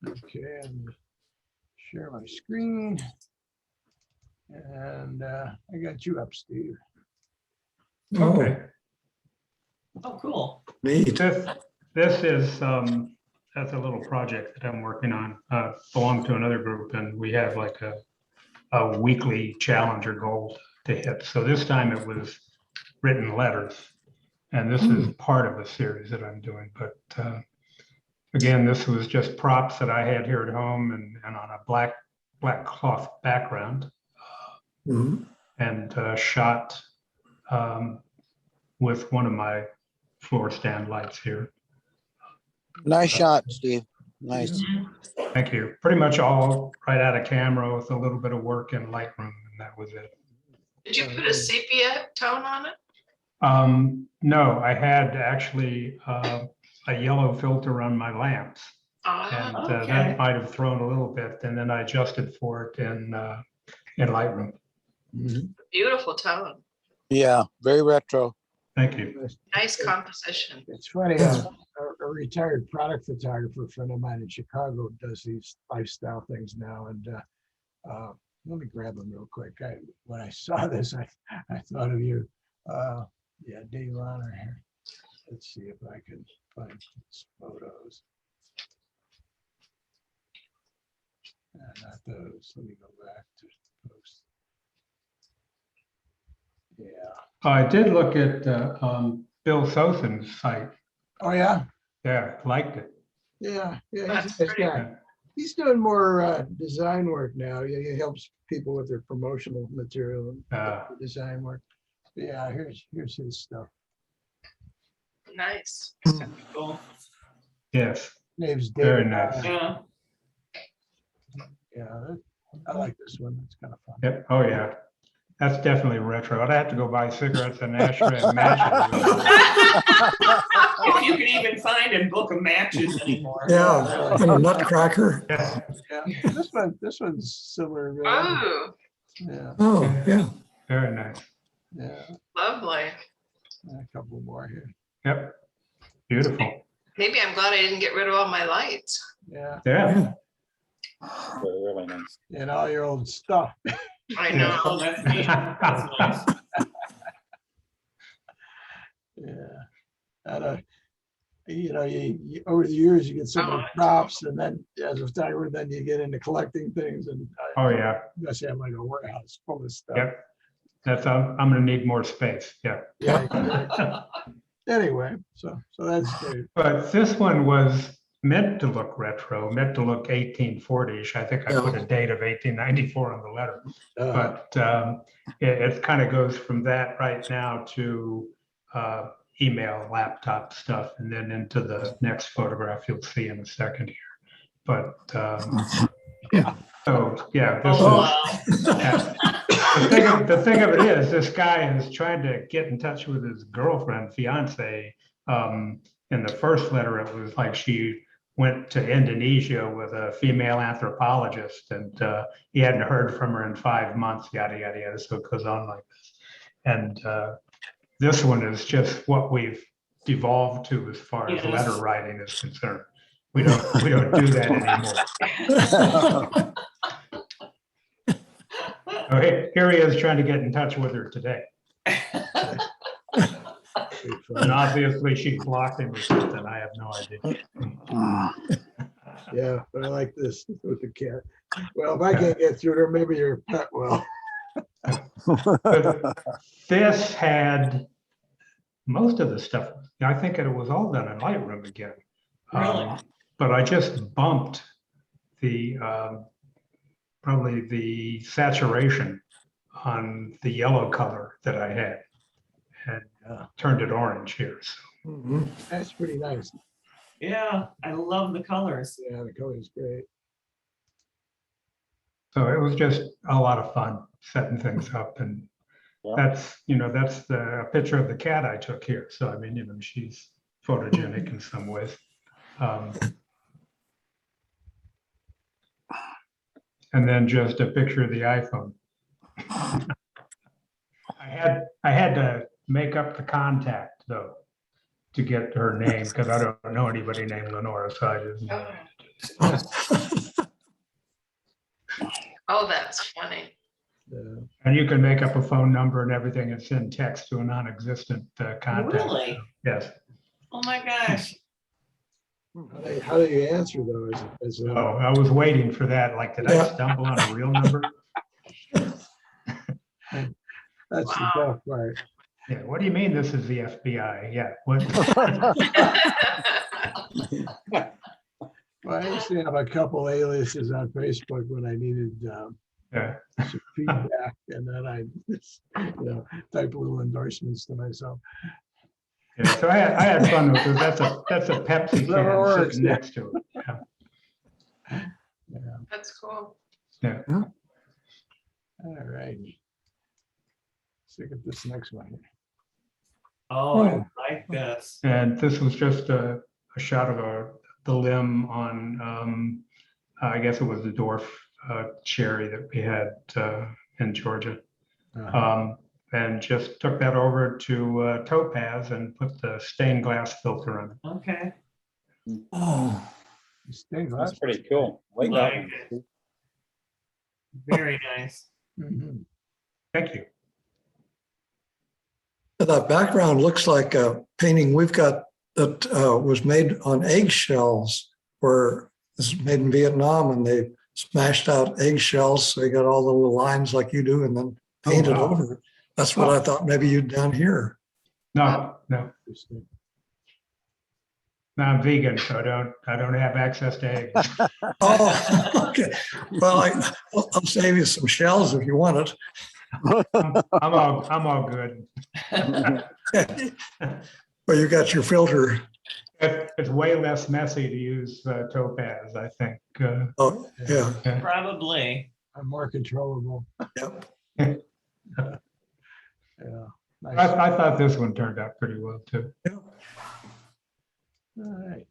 Okay, and share my screen. And I got you up, Steve. Okay. Oh, cool. Neat. This is, that's a little project that I'm working on, belong to another group, and we have like a weekly challenge or goal to hit. So this time it was written letters, and this is part of a series that I'm doing. But again, this was just props that I had here at home and on a black cloth background, Mhm. and shot with one of my floor stand lights here. Nice shot, Steve. Nice. Thank you. Pretty much all right out of camera with a little bit of work in Lightroom, and that was it. Did you put a sepia tone on it? No, I had actually a yellow filter on my lamps, and Ah, okay. that might have thrown a little bit, and then I adjusted for it in Lightroom. beautiful tone. Yeah, very retro. Thank you. Nice composition. It's funny, a retired product photographer friend of mine in Chicago does these lifestyle things now. And let me grab them real quick. When I saw this, I thought of you. Yeah, Dave Honor here. Let's see if I can find his photos. Not those. Let me go back to post. Yeah. I did look at Bill Sothen's site. Oh, yeah. Yeah, liked it. Yeah. Yeah. That's He's a nice pretty. guy. He's doing more design work now. He helps people with their promotional material and design work. Yeah, here's his stuff. Nice. Cool. Yes, Name's very David. nice. Yeah. Yeah, I like this one. It's kind of fun. Yep. Oh, yeah. That's definitely retro. I'd have to go buy cigarettes and ashtray and matches. If you can even find a book of matches anymore. Yeah, and a nutcracker. Yeah. Yeah, this one's similar. Oh, Yeah, Oh, yeah. Very nice. yeah. lovely. A couple more here. Yep. Beautiful. Maybe I'm glad I didn't get rid of all my lights. Yeah, Yeah. Really nice. and all your old stuff. I know. Oh, that's neat. That's nice. Yeah. And, you over the years, you get so many props, and then as a photographer, then you get into collecting things, and Oh, yeah. I say I'm like a warehouse full of stuff. Yep. That's, I'm gonna need more space. Yeah. Yeah. Anyway, so that's great. But this one was meant to look retro, meant to look 1840ish. I think I put a date of 1894 on the letter. But it kind of goes from that right now to email, laptop stuff, and then into the next photograph you'll see in a second here. But Yeah. so yeah, Oh, this wow. is the thing of it is, this guy is trying to get in touch with his girlfriend, fiance. In the first letter, it was like she went to Indonesia with a female anthropologist, and he hadn't heard from her in 5 months, yada, yada, yada. So it goes on like this. And this one is just what we've devolved to as far as Yes. letter writing is concerned. We don't do that anymore. Oh, here he is trying to get in touch with her today. And obviously she blocked him or something. I have no idea. Yeah, but I like this with the cat. Well, if I can't get through there, maybe your pet will. But this had most of the stuff. I think it was all done in Lightroom again. Really? But I just bumped the probably the saturation on the yellow color that I had, and turned it orange here. So Mhm. That's pretty nice. Yeah, I love the colors. Yeah, the color is great. So it was just a lot of fun setting things up, and that's the picture of the cat I took here. So I mean, she's photogenic in some ways. And then just a picture of the iPhone. I had to make up the contact though to get her name, because I don't know anybody named Lenora, so I just. Oh, that's funny. And you can make up a phone number and everything and send text to a non-existent contact. Really? Yes. Oh my gosh. How do you answer though? Oh, I was waiting for that. Like, did I Yeah. stumble on a real number? That's the tough part. Yeah. What do you mean this is the FBI? Yeah. What? Well, I used to have a couple aliases on Facebook when I needed Yeah. some feedback, and then I, type little endorsements to myself. Yeah. So I had fun with this. That's a Pepsi Never can works, sitting yeah. next to it. Yeah. That's cool. Yeah. All right. Let's look at this next one. Oh, I like this. And this was just a shot of the limb on, I guess it was the dwarf cherry that we had in Georgia. And just took that over to Topaz and put the stained glass filter on it. Okay. Oh, Stained That's glass. pretty cool. Like that one. Steve. Very nice. Mhm. Thank you. that background looks like a painting we've got that was made on eggshells, where this is made in Vietnam, and they smashed out eggshells. So you got all the little lines like you do and then painted wow. over it. That's what I thought maybe you'd done here. No. Interesting. No, I'm vegan, so I don't have access to eggs. Oh, okay. Well, I'll save you some shells if you want it. I'm all good. Well, you got your filter. It's way less messy to use Topaz, I think. Oh, yeah. Probably. I'm more controllable. Yep. Yeah. Nice. I thought this one turned out pretty well too. All right.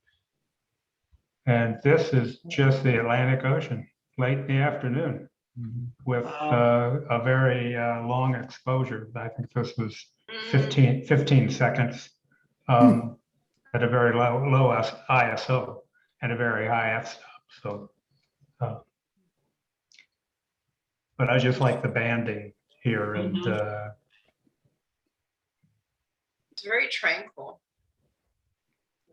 And this is just the Atlantic Ocean, late in the afternoon, with a very long exposure. I think this was 15 seconds at a very low ISO and a very high f-stop. So, but I just like the banding here, and It's very tranquil.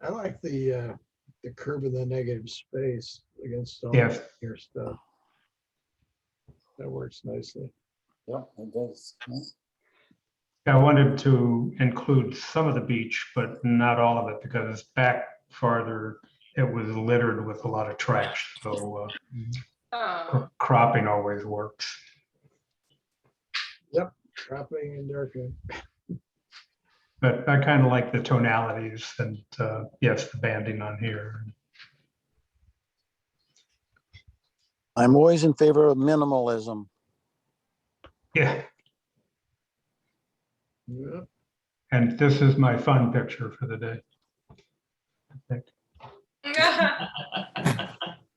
I like the curve of the negative space against all Yes. your stuff. That works nicely. Yeah, it does. I wanted to include some of the beach, but not all of it, because back farther, it was littered with a lot of trash. So Oh, cropping always works. Dropping and darkening. But I kind of like the tonalities and yes, the banding on here. I'm always in favor of minimalism. Yeah, Yep. and this is my fun picture for the day. I think.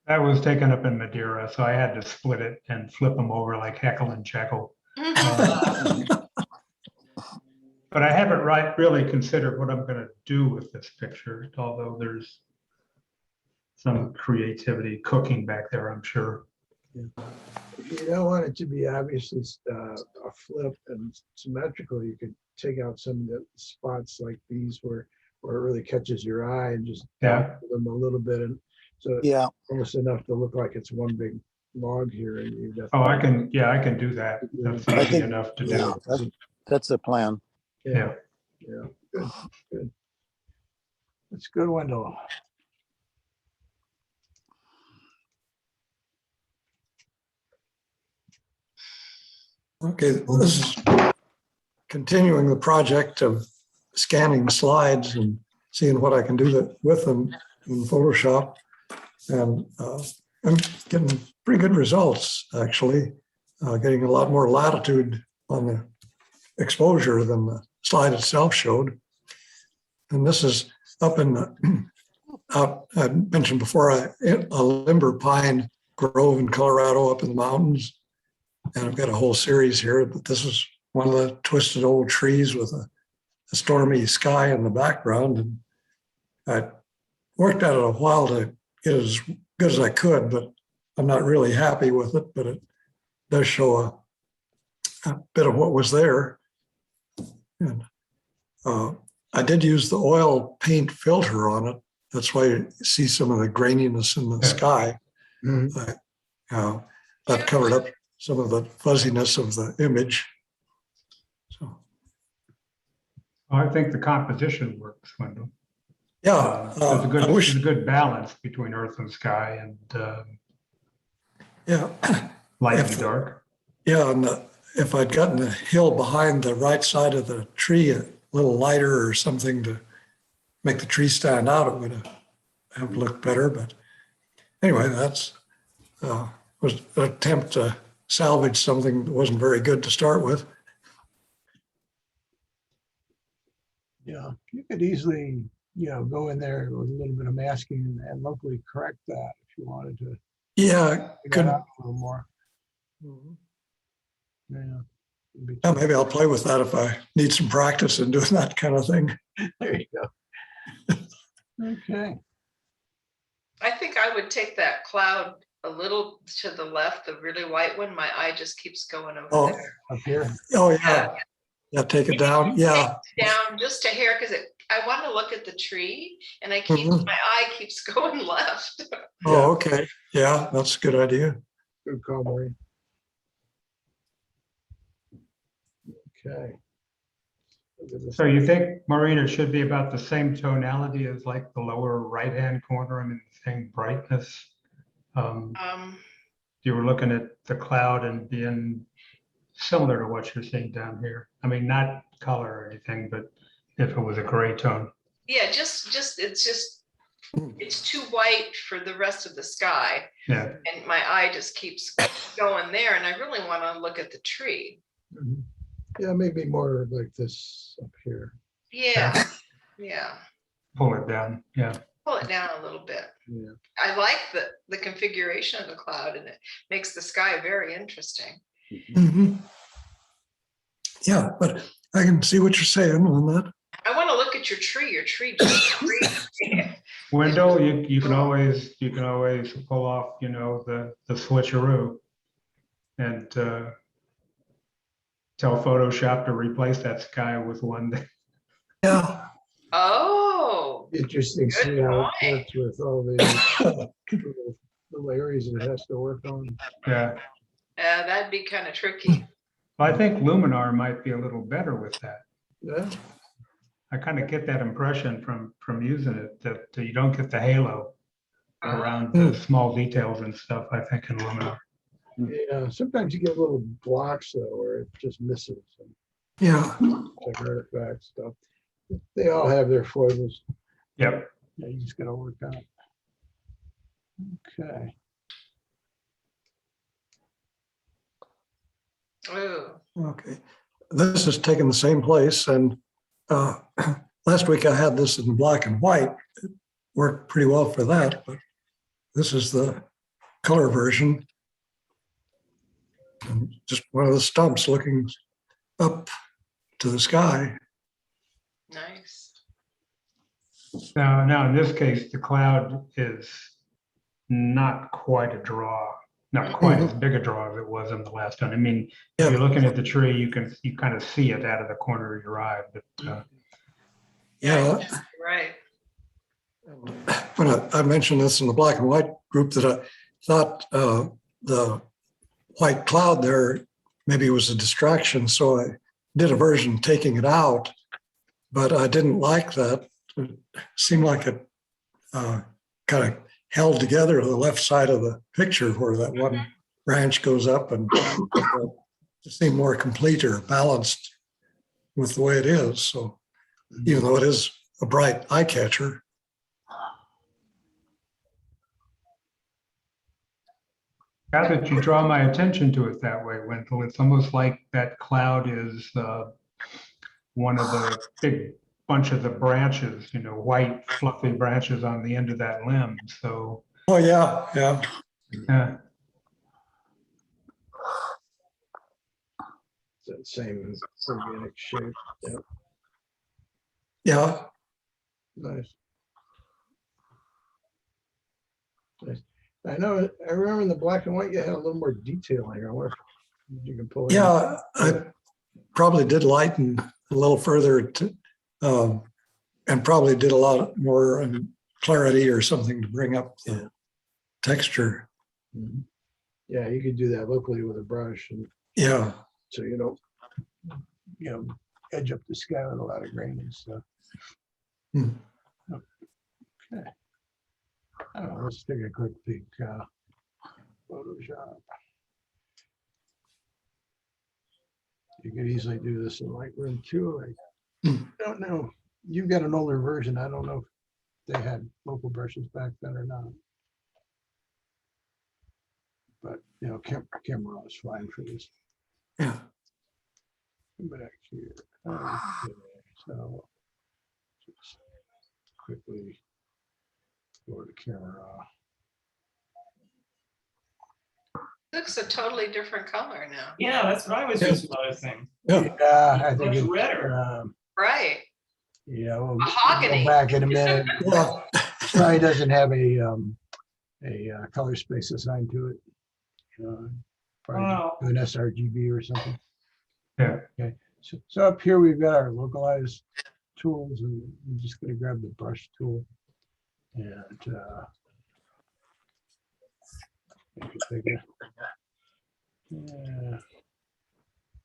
That was taken up in Madeira, so I had to split it and flip them over like Heckle and Jekyll. But I haven't really considered what I'm going to do with this picture, although there's some creativity cooking back there, I'm sure. If you don't want it to be obviously a flip and symmetrical, you could take out some of the spots like these where it really catches your eye and just Yeah. them a little bit, and so Yeah, almost enough to look like it's one big log here. And you Oh, I can do that. That's I easy think- enough to yeah, do. that's the plan. Yeah. Good. That's good, Wendell. Okay, this is continuing the project of scanning slides and seeing what I can do with them in Photoshop. And I'm getting pretty good results, actually, getting a lot more latitude on the exposure than the slide itself showed. And this is up in the, I mentioned before, a limber pine grove in Colorado up in the mountains. And I've got a whole series here, but this is one of the twisted old trees with a stormy sky in the background. And I worked at it a while to get as good as I could, but I'm not really happy with it, but it does show a bit of what was there. And I did use the oil paint filter on it. That's why you see some of the graininess in the Yeah. sky. Mhm. That covered up some of the fuzziness of the image. So, I think the composition works, Wendell. yeah, There's a good, I wish, there's a good balance between earth and sky and yeah, light and If- dark. yeah. And if I'd gotten the hill behind the right side of the tree a little lighter or something to make the tree stand out, it would have looked better. But anyway, that's was an attempt to salvage something that wasn't very good to start with. Yeah, you could easily, go in there with a little bit of masking and locally correct that if you wanted to Yeah, figure could, that out a little more. Yeah. It'd be- yeah, maybe I'll play with that if I need some practice in doing that kind of thing. There you go. Okay. I think I would take that cloud a little to the left, the really white one. My eye just keeps going over Oh, there. Up here. oh yeah, yeah, take it down. Yeah, Down just a hair because I want to look at the tree and my eye keeps going left. oh, okay. Yeah, that's a good idea. Good call, Marie. Okay. Look at this. So you think, Maureen, it should be about the same tonality as like the lower right-hand corner, I mean, the same brightness? You were looking at the cloud and being similar to what you're seeing down here. I mean, not color or anything, but if it was a gray tone. Yeah, it's too white for the rest of the sky. Yeah, And my eye just keeps going there. And I really want to look at the tree. Mhm. Yeah, maybe more like this up here. Yeah. Yeah. pull it down, yeah. Pull it down a little bit. Yeah. I like the configuration of the cloud and it makes the sky very interesting. Mhm. Yeah, but I can see what you're saying on that. I want to look at your tree. Your tree just Wendell, you can always pull off, the switcheroo and tell Photoshop to replace that sky with one that Yeah, Oh, Interesting to see Good how it point. works with all the little areas it has to work on. yeah. that'd be kind of tricky. I think Luminar might be a little better with that. Yeah, I kind of get that impression from using it, that you don't get the halo around the small details and stuff, I think, in Luminar. yeah. Sometimes you get little blocks though, where it just misses, and yeah. like artifact stuff. They all have their foibles. Yep. Yeah, you just gotta work on it. Okay. Oh, Okay. This is taking the same place, and last week I had this in black and white. It worked pretty well for that, but this is the color version. And just one of the stumps looking up to the sky. nice. Now in this case, the cloud is not quite a draw, not quite as big a draw as it was in the last one. I mean, if Yeah. you're looking at the tree, you kind of see it out of the corner of your eye, but Yeah, Right. when I mentioned this in the black and white group, that I thought the white cloud there maybe was a distraction, so I did a version taking it out, but I didn't like that. It seemed like it kind of held together the left side of the picture where that one branch goes up, and to seem more complete or balanced with the way it is. So even though it is a bright eye catcher. now that you draw my attention to it that way, Wendell, it's almost like that cloud is one of the big bunch of the branches, white fluffy branches on the end of that limb. So, Oh, yeah, yeah. yeah. That same organic shape. Yeah, Yeah, nice. Nice. I know, I remember in the black and white, you had a little more detailing. I wonder if you can pull it. Yeah, I probably did lighten a little further to, and probably did a lot more clarity or something to bring up the texture. Mhm. Yeah, you could do that locally with a brush, and Yeah. so you know, edge up the sky with a lot of grain and stuff. Hmm. Okay. I don't know, let's take a quick peek. Photoshop. You could easily do this in Lightroom too. I don't know. You've got an older version. I don't know if they had local brushes back then or not. But camera is fine for this. Yeah. But actually, okay, so just quickly go to camera. Looks a totally different color now. Yeah, that's what I was just noticing. Yeah. Yeah, I think Much it's redder. Right. Yeah, we'll Mahogany. go back in a minute. Well, Probably doesn't have a color space assigned to it. Probably Wow. do an sRGB or something. Yeah. Okay, so up here we've got our localized tools, and I'm just going to grab the brush tool and make it bigger. Yeah,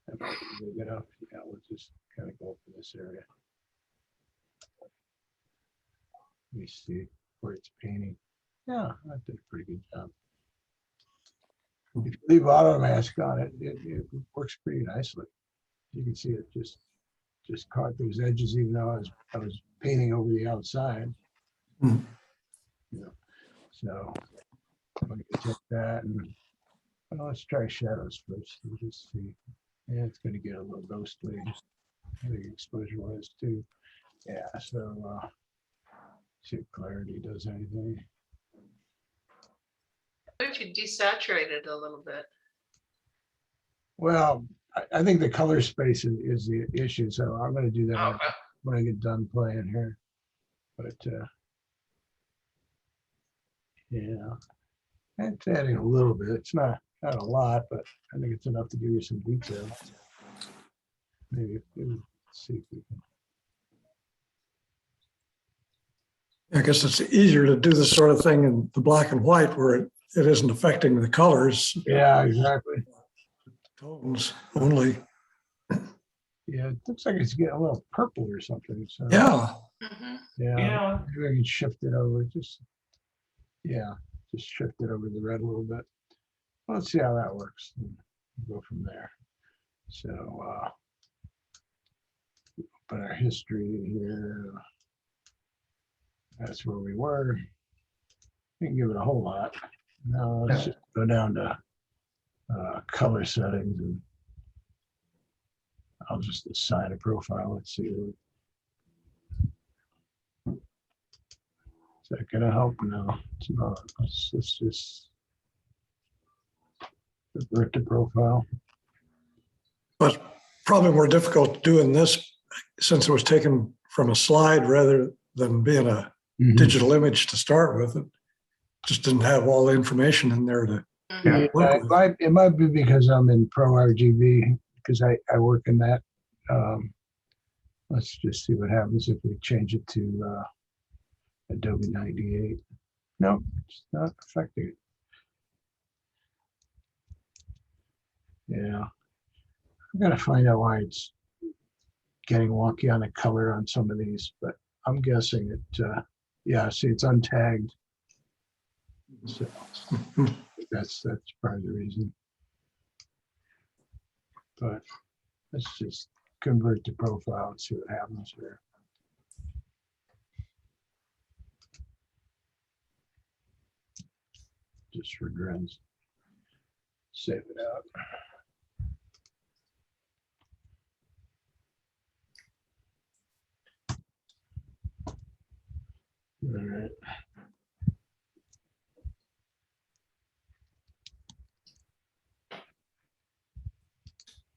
that might be big enough. Yeah, we'll just kind of go for this area. Let me see where it's painting. Yeah, I did a pretty good job. If you leave auto mask on it, it works pretty nicely. You can see it just caught those edges, even though I was painting over the outside. Hmm. Yeah. So I'm going to take that and let's try shadows first and just see. Yeah, it's going to get a little ghostly. I think exposure was too. Yeah, so see if clarity does anything. What if you desaturate it a little bit? Well, I think the color space is the issue, so I'm going to do that Okay. when I get done playing here. But yeah, it's adding a little bit. It's not a lot, but I think it's enough to give you some detail. Maybe let's see if we can. I guess it's easier to do this sort of thing in the black and white where it isn't affecting the colors. Yeah, exactly. Tones only. Yeah, it looks like it's getting a little purple or something. So Yeah. Mhm. yeah, Yeah. maybe I can shift it over. Just shift it over the red a little bit. Well, let's see how that works. And we'll go from there. So put our history here. That's where we were. We can give it a whole lot. Now let's just go down to color settings, and I'll just assign a profile. Let's see. Is that gonna help? No, it's not. Let's just revert to profile. But probably more difficult doing this since it was taken from a slide rather than being a digital image to start with. It just didn't have all the information in there to Yeah, work with. it might be because I'm in Pro RGB, because I work in that. Let's just see what happens if we change it to Adobe 98. No, it's not affecting it. Yeah, I'm gonna find out why it's getting wonky on the color on some of these, but I'm guessing it. Yeah, see, it's untagged. So that's probably the reason. But let's just convert to profile and see what happens here. Just for grins. Save it out. All right.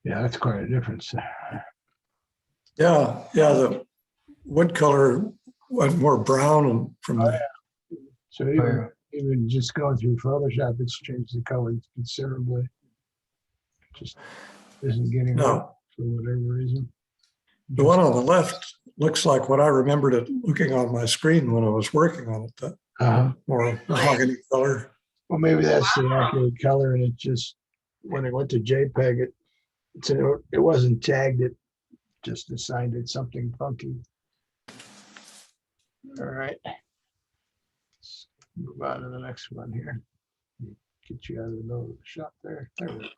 Yeah, that's quite a difference. Yeah, the wood color went more brown and from the So even even just going through Photoshop, it's changed the colors considerably. Just isn't getting No. right for whatever reason. The one on the left looks like what I remembered it looking on my screen when I was working on it, that more mahogany color. Well, maybe that's the accurate color, and it just, when it went to JPEG, it wasn't tagged, it just assigned it something funky. All right. Let's move on to the next one here. Get you out of the middle of the shop there. There we go.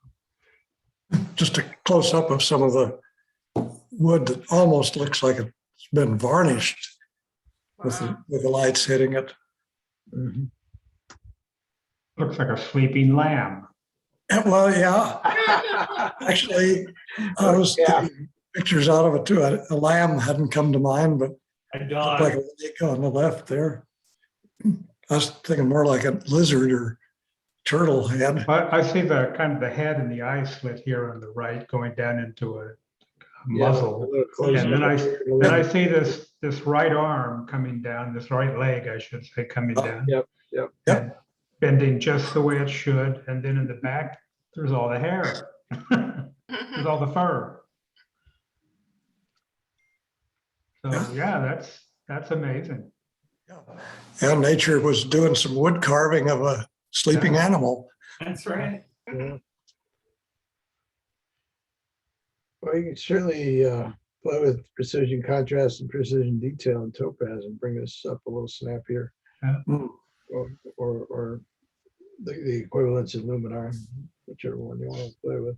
Just a close up of some of the wood that almost looks like it's been varnished with the lights hitting it. Mhm. Looks like a sleeping lamb. Well, yeah, actually, I was taking pictures out of it too. A lamb hadn't come to mind, but A looked dog. like a lake on the left there. I was thinking more like a lizard or turtle head. I see the kind of the head and the eye slit here on the right going down into a muzzle. A little closer. And then I see this right arm coming down, this right leg, I should say, coming down. Yep. And bending just the way it should. And then in the back, there's all the hair. There's all the fur. So yeah, that's amazing. And nature was doing some wood carving of a sleeping animal. That's right. Yeah. Well, you can certainly play with precision contrast and precision detail in Topaz and bring this up a little snappier. Mm. Or the equivalents in Luminar, whichever one you want to play with.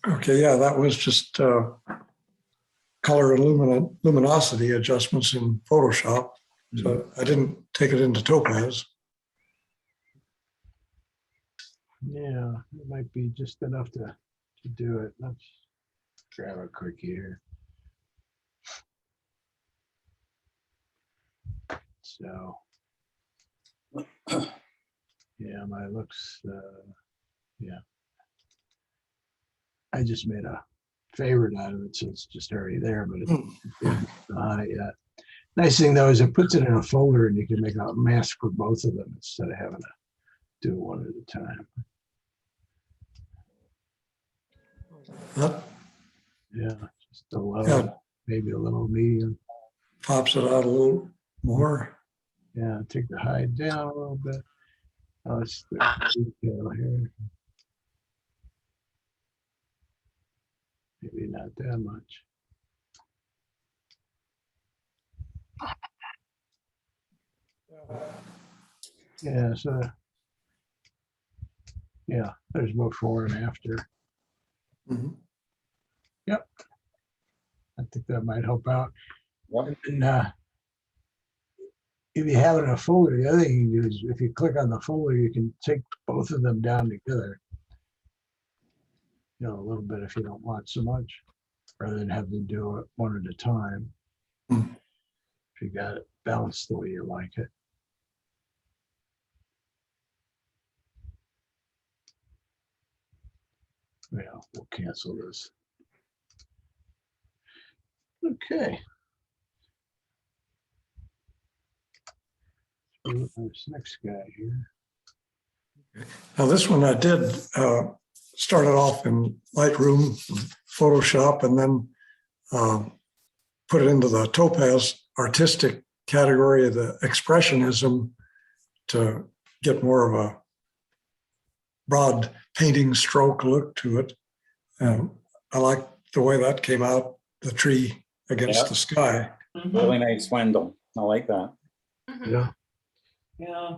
Okay, yeah, that was just color and luminosity adjustments in Photoshop. So I didn't take it into Topaz. Yeah, it might be just enough to do it. Let's grab a quickie here. So, yeah, my looks, yeah. I just made a favorite out of it, so it's just already there, but it's not on it yet. Nice thing though is it puts it in a folder and you can make a mask for both of them instead of having to do it one at a time. That Yeah, just a low, Yeah. maybe a little medium. pops it out a little more. Yeah, take the hide down a little bit. Oh, it's the detail here. Maybe not that much. Yeah, so yeah, there's before and after. Mhm. I think that might help out. Yep. And if you have it in a folder, the other thing you can do is if you click on the folder, you can take both of them down together. You know, a little bit if you don't want so much, rather than have to do it one at a time. Mm. If you got it balanced the way you like it. Yeah, we'll cancel this. Okay. This next guy here. Now this one I did started off in Lightroom, Photoshop, and then put it into the Topaz artistic category of the expressionism to get more of a broad painting stroke look to it. I like the way that came out, the tree against the sky. Really nice window. I like that. Yeah. Yeah,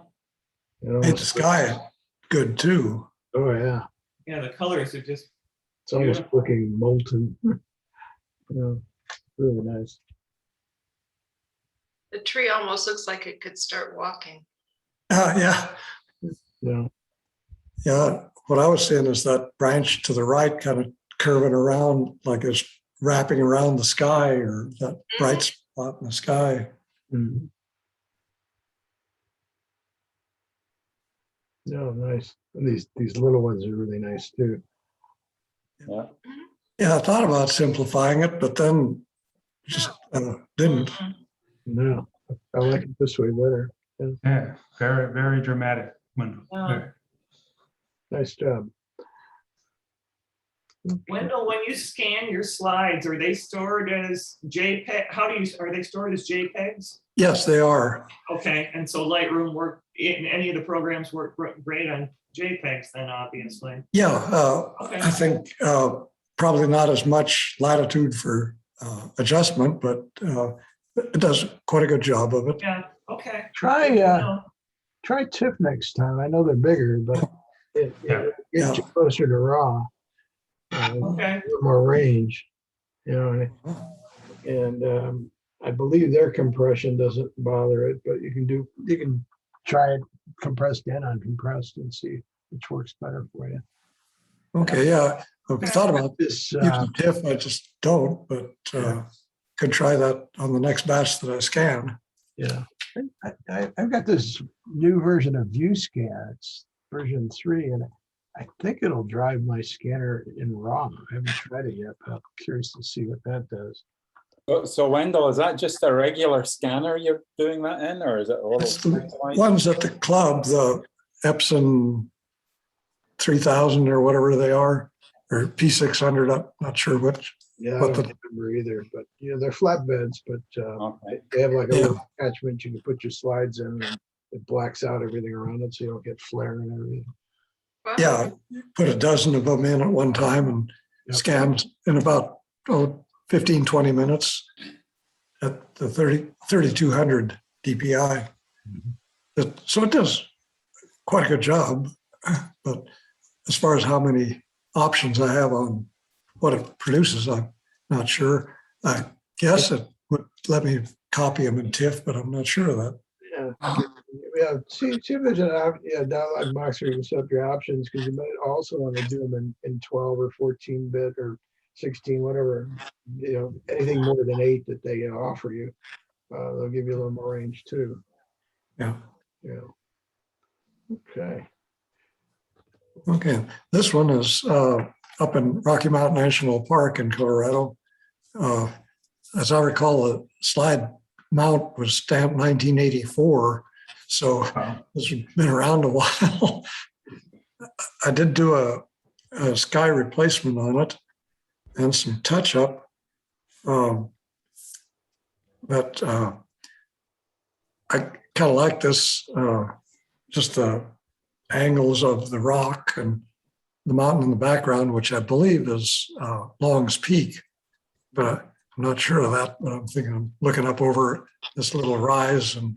Made the sky good too. Oh, yeah. yeah, the colors are just, It's almost looking molten. Yeah, really nice. The tree almost looks like it could start walking. Yeah, Yeah. yeah. What I was seeing is that branch to the right kind of curving around like it's wrapping around the sky, or that bright spot in the sky. Mhm. No, nice. And these little ones are really nice too. Yeah. Yeah, I thought about simplifying it, but then just didn't. Mhm. No, I like it this way better. Yeah, very, very dramatic window. Yeah. Nice job. Wendell, when you scan your slides, are they stored as JPEG? Are they stored as JPEGs? Yes, they are. Okay, and so Lightroom work, in any of the programs work great on JPEGs then, obviously. Yeah, Okay. I think probably not as much latitude for adjustment, but it does quite a good job of it. Yeah, okay. Try No, try TIFF next time. I know they're bigger, but it Yeah. gets you closer to raw. Okay, A little more range, you know, and I believe their compression doesn't bother it, but you can try it compressed and uncompressed and see which works better for you. Okay, yeah, I've thought about This, using TIFF, I just don't, but could try that on the next batch that I scan. yeah, I've got this new version of ViewScan. It's version 3, and I think it'll drive my scanner in RAW. I haven't tried it yet, but I'm curious to see what that does. So Wendell, is that just a regular scanner you're doing that in, or is it all? It's the ones at the club, the Epson 3000 or whatever they are, or P600, I'm not sure which. Yeah, I What don't the- remember either, but they're flatbeds, but Okay. they have like a Yeah. little attachment you can put your slides in, and it blacks out everything around it, so you don't get flare and everything. Wow. Yeah, put a dozen of them in at one time and Yep. scanned in about 15, 20 minutes at the 3200 DPI. So it does quite a good job, but as far as how many options I have on what it produces, I'm not sure. I guess it would let me copy them in TIFF, but I'm not sure of that. Yeah, see if there's an download box where you can set up your options, because you might also want to do them in 12 or 14-bit or 16, whatever, anything more than 8 that they offer you. They'll give you a little more range too. Yeah. Yeah. Okay. Okay. This one is up in Rocky Mountain National Park in Colorado. As I recall, the slide mount was stamped 1984. So Wow. it's been around a while. I did do a sky replacement on it and some touch up. But I kind of like this, just the angles of the rock and the mountain in the background, which I believe is Long's Peak. But I'm not sure of that, but I'm thinking I'm looking up over this little rise and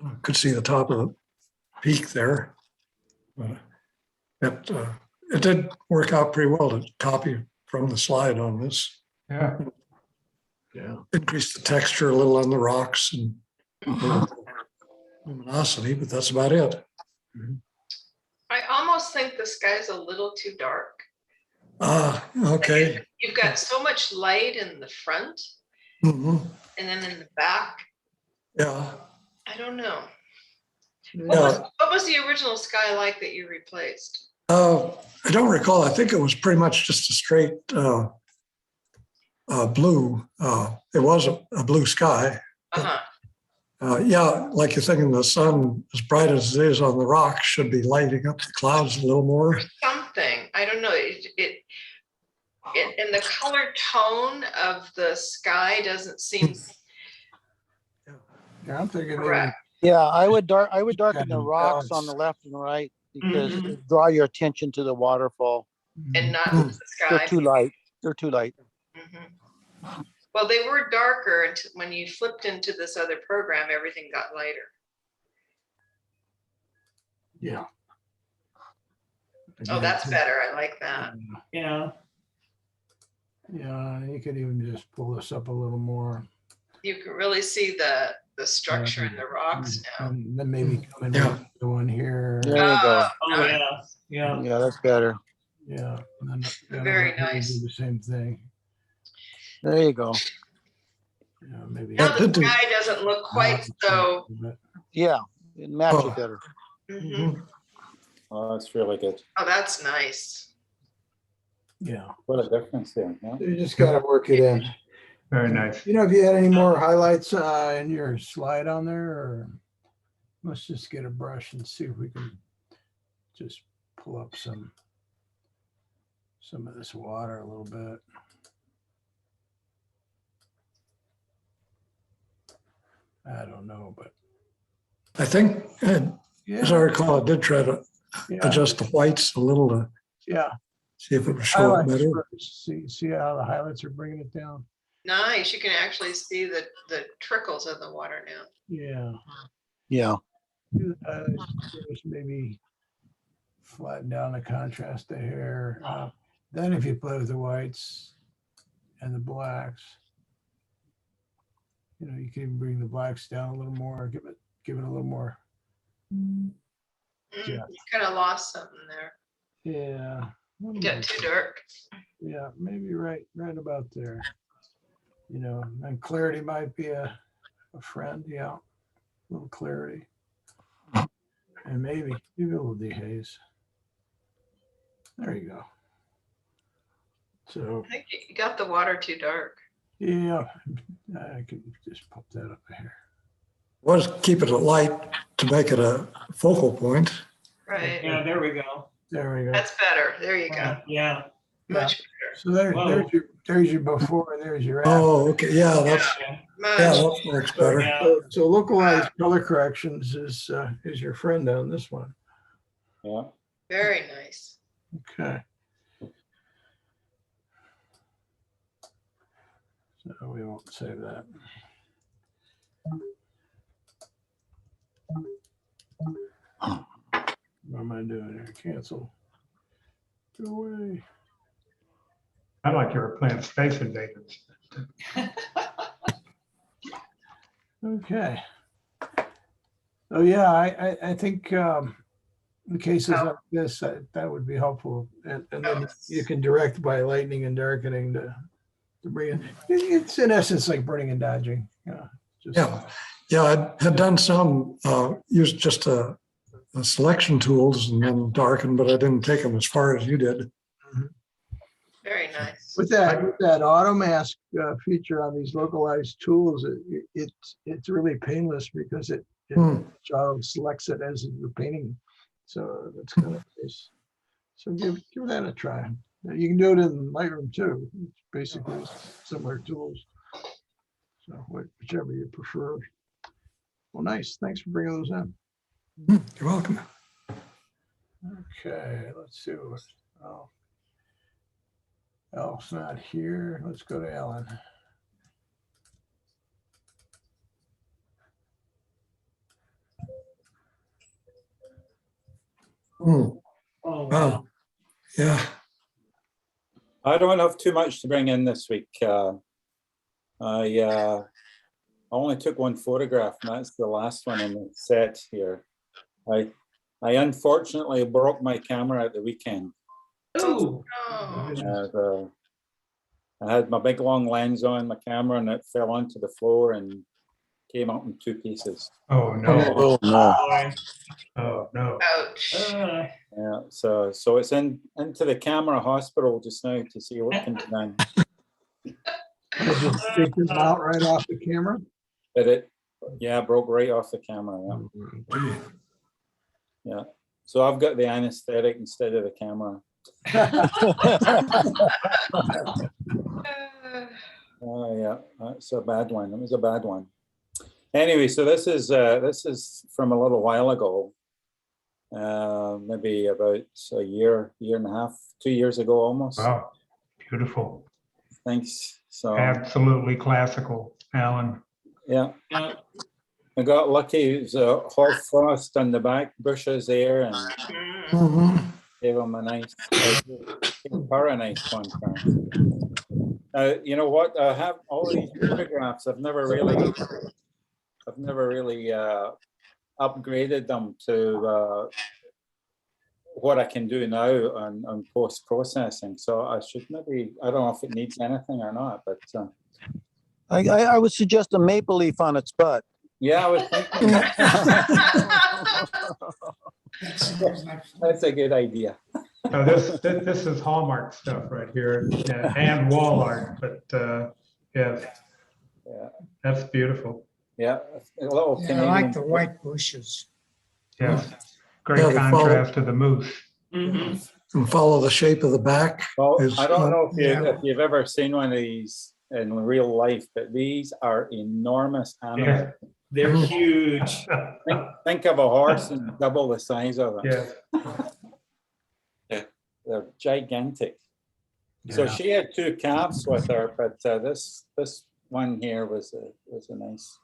I could see the top of the peak there. It did work out pretty well to copy from the slide on this. Yeah. Yeah. Increase the texture a little on the rocks and luminosity, but that's about it. I almost think the sky's a little too dark. Okay. You've got so much light in the front Mhm. and then in the back. Yeah. I don't know. Yeah. What was the original sky like that you replaced? I don't recall. I think it was pretty much just a straight blue. It was a blue sky. Uh-huh. Yeah, like you're thinking the sun, as bright as it is on the rock, should be lighting up the clouds a little more. Something. I don't know. It and the color tone of the sky doesn't seem Yeah, I'm thinking correct. Yeah, I would darken the Kind of rocks on balance. the left and right because Mhm. it draw your attention to the waterfall. And not Mm. the They're sky. too light. They're too light. Mhm. Well, they were darker until when you flipped into this other program, everything got lighter. Yeah. Oh, that's better. I like that. yeah, Yeah, you could even just pull this up a little more. You can really see the structure in the rocks now. And then maybe come in Yeah. with the one here. There you go. oh, yeah, yeah. Yeah, that's better. Yeah. And then the other Very one here, nice. do the same thing. There you go. Yeah, maybe. Now Yeah, the did do. sky doesn't look quite so. But Yeah, it matches Oh. better. Mhm. Oh, that's really good. Oh, that's nice. yeah, What a difference there. Yeah. you just gotta work it in. Very nice. You know, if you had any more highlights in your slide on there, or let's just get a brush and see if we can just pull up some of this water a little bit. I don't know, but I think, as I yeah, recall, I did try to yeah, adjust the whites a little to yeah. see if it would show up Highlights better. first. See how the highlights are bringing it down. Nice. You can actually see the trickles of the water now. Yeah. Yeah. Do the highlights first, maybe flatten down the contrast of hair. Then if you play with the whites and the blacks, you know, you can even bring the blacks down a little more, give it a little more. Yeah. You kind of lost something there. Yeah. Got too dark. Yeah, maybe right about there. You know, and clarity might be a friend. Yeah, a little clarity, and maybe a little dehaze. There you go. So I think you got the water too dark. yeah, I can just pop that up here. Was keep it light to make it a focal point. Right. Yeah, there we go. There we go. That's better. There you go. Yeah. Much better. So Whoa. there's your before and there's your after. Oh, okay. Yeah, Yeah. that works better. Yeah. So localized color corrections is your friend on this one. Yeah. Very nice. Okay. So we won't save that. What am I doing here? Cancel. Go away. I like you were playing Space Invaders. Okay. Oh yeah, I think in cases like this, that would be helpful. And then you can direct by lightning and darkening to bring it. It's in essence like burning and dodging. Just, Yeah, I had done some, used just a selection tools and then darken, but I didn't take them as far as you did. Very nice. With that auto mask feature on these localized tools, it's really painless because it auto selects it as you're painting. So that's kind of nice. So give that a try. You can do it in Lightroom too. It's basically similar tools. So whichever you prefer. Well, nice. Thanks for bringing those in. You're welcome. Okay, let's see what. Oh, Elf's not here. Let's go to Ellen. Oh, Oh, wow. wow. Yeah. I don't have too much to bring in this week. I only took one photograph, and that's the last one in the set here. I unfortunately broke my camera at the weekend. Ooh. Oh, I had my big long lens on my camera, and it fell onto the floor and came up in 2 pieces. Oh, no. Oh, no. Boy. Oh, no. ouch. Yeah, so it's into the camera hospital just now to see what can be done. It just come out right off the camera. But it broke right off the camera. Yeah. So I've got the anesthetic instead of the camera. Oh yeah, that's a bad one. It was a bad one. Anyway, so this is from a little while ago, maybe about a year and a half, 2 years ago almost. Wow. Beautiful. Thanks. So Absolutely classical, Alan. yeah, Yeah. I got lucky. It was a hoarfrost on the back bushes there, and gave him a nice, a nice contrast. You know what? I have all these photographs. I've never really upgraded them to what I can do now on post processing. So I should maybe, I don't know if it needs anything or not, but I would suggest a maple leaf on its butt. yeah, I was thinking that's a good idea. Now this is Hallmark stuff right here, and wall art, but Yes, Yeah, that's beautiful. yeah, a little Yeah, I like Canadian. the white bushes. Yes, Yeah, great they follow- contrast to the moose. Mhm. And follow the shape of the back. Well, is, I don't know Yeah. if you've ever seen one of these in real life, but these are enormous animals. They're Mhm. huge. Think of a horse and double the size of it. Yes, They're gigantic. So Yeah. she had two calves with her, but this one here was a nice.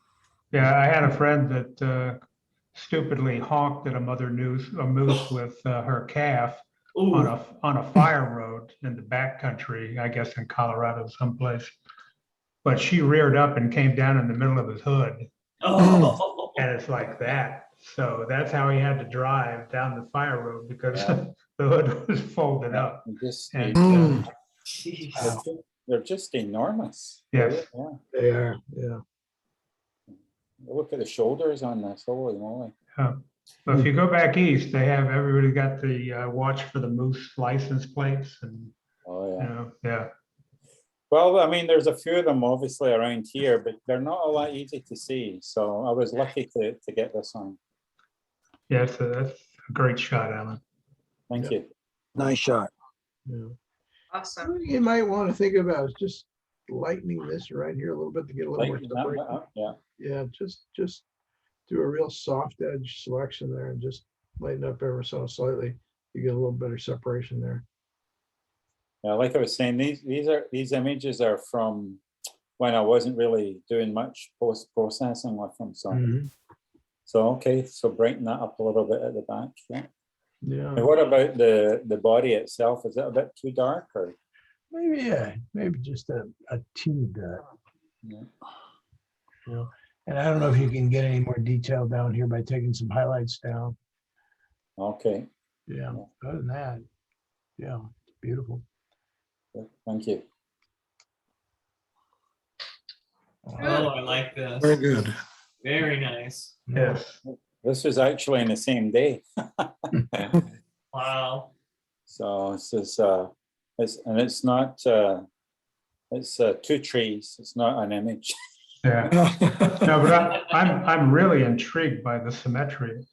yeah, I had a friend that stupidly honked at a moose with her calf on Ooh. a fire road in the backcountry, I guess in Colorado someplace. But she reared up and came down in the middle of his hood, Oh. and it's like that. So that's how he had to drive down the fire road because Yeah. the hood was folded up. Just And Mm. Jeez. they're just enormous. Yes. Yeah. They are, yeah. Look at the shoulders on this. Holy moly. But if you go back east, they have everybody got the watch for the moose license plates, and Oh yeah. yeah. Well, I mean, there's a few of them obviously around here, but they're not all that easy to see. So I was lucky to get this on. Yeah, so that's a great shot, Alan. Thank you. Nice shot. Yeah. Awesome. Something you might want to think about is just lightening this right here a little bit to get a little more Lighten that bit separation. up, yeah. Yeah, just do a real soft edge selection there and just lighten up ever so slightly. You get a little better separation there. Yeah, like I was saying, these images are from when I wasn't really doing much post-processing with them. So okay, so brighten that up a little bit at the back. Yeah. Yeah, And what about the body itself? Is it a bit too dark or? maybe, yeah, maybe just a teeny bit. Yeah. You know, and I don't know if you can get any more detail down here by taking some highlights down. Okay, Yeah, other than that, yeah, it's beautiful. good, thank you. Oh, I like this. Very good. Very nice. Yes. This was actually in the same day. Wow. So this is it's not it's two trees. It's not an image. Yeah. No, but I'm really intrigued by the symmetry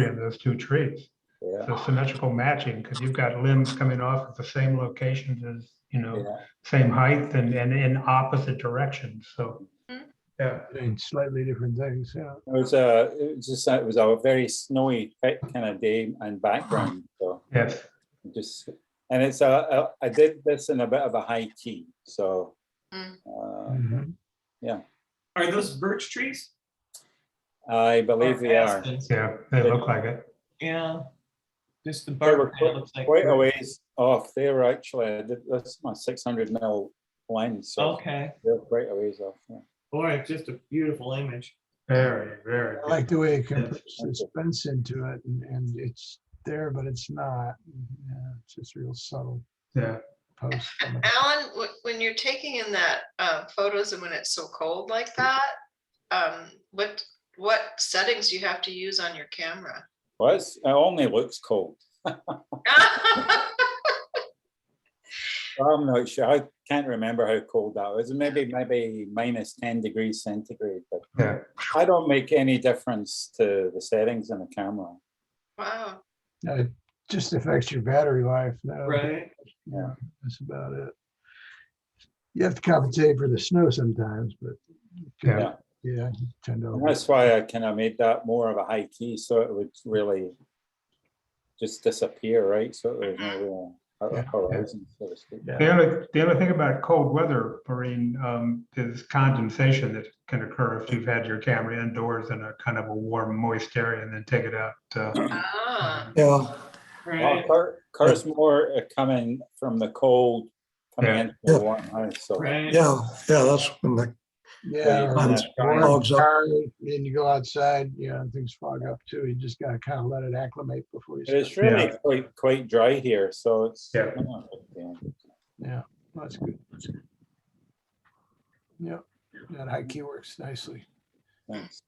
of those two trees. Yeah, The symmetrical matching, because you've got limbs coming off at the same locations as, yeah. same height and in opposite directions. So, yeah. And slightly different things, yeah. It was a very snowy kind of day and background. So Yes. just and it's I did this in a bit of a high key. So Mhm. yeah, Are those birch trees? I believe they are. Aspens? Yeah, they look like it. Yeah. Just the They were bark kind of looks like. quite a birch. ways off. They were actually, I did this my 600 mil lens, so Okay. they're quite a ways off. Yeah. Boy, it's just a beautiful image. Very, very. I like the way it can Yes. put suspense into it and it's there, but it's not. Yeah, it's just real subtle Yeah. post. Alan, when you're taking in that photos and when it's so cold like that, what settings do you have to use on your camera? Well, it only looks cold. I'm not sure. I can't remember how cold that was. Maybe minus 10 degrees centigrade, but Yeah. I don't make any difference to the settings in the camera. Wow. It just affects your battery life. No, Right. yeah, that's about it. You have to compensate for the snow sometimes, but Yeah. yeah, you tend And to. that's why I kind of made that more of a high key, so it would really just disappear, right? So there's no real horizon, so to speak. Yeah. The only thing about cold weather, Maureen, is condensation that can occur if you've had your camera indoors in a kind of a warm, moist area and then take it out. Ah. Yeah, Right. Well, cars more coming from the cold, coming Yeah. into the warm house, so. Right. that's when the Yeah, or Clouds warm fogs up. car, and you go outside, things fog up too. You just gotta kind of let it acclimate before you But it's start. really quite dry here, so it's. Yeah. Yeah, that's good. Yeah, that high key works nicely. Thanks.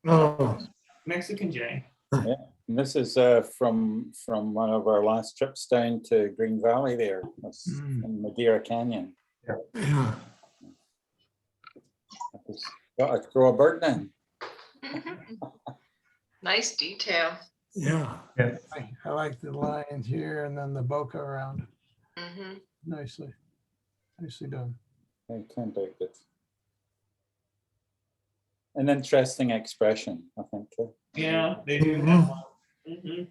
oh, Mexican J. And this is from one of our last trips down to Green Valley there, that's in Madeira Canyon. Yeah. Got to throw a bird in. Nice detail. Yeah. I like the lines here and then the bokeh around. Hmm. Nicely done. They turned out good. An interesting expression, I think. Yeah, they do have one. Mhm.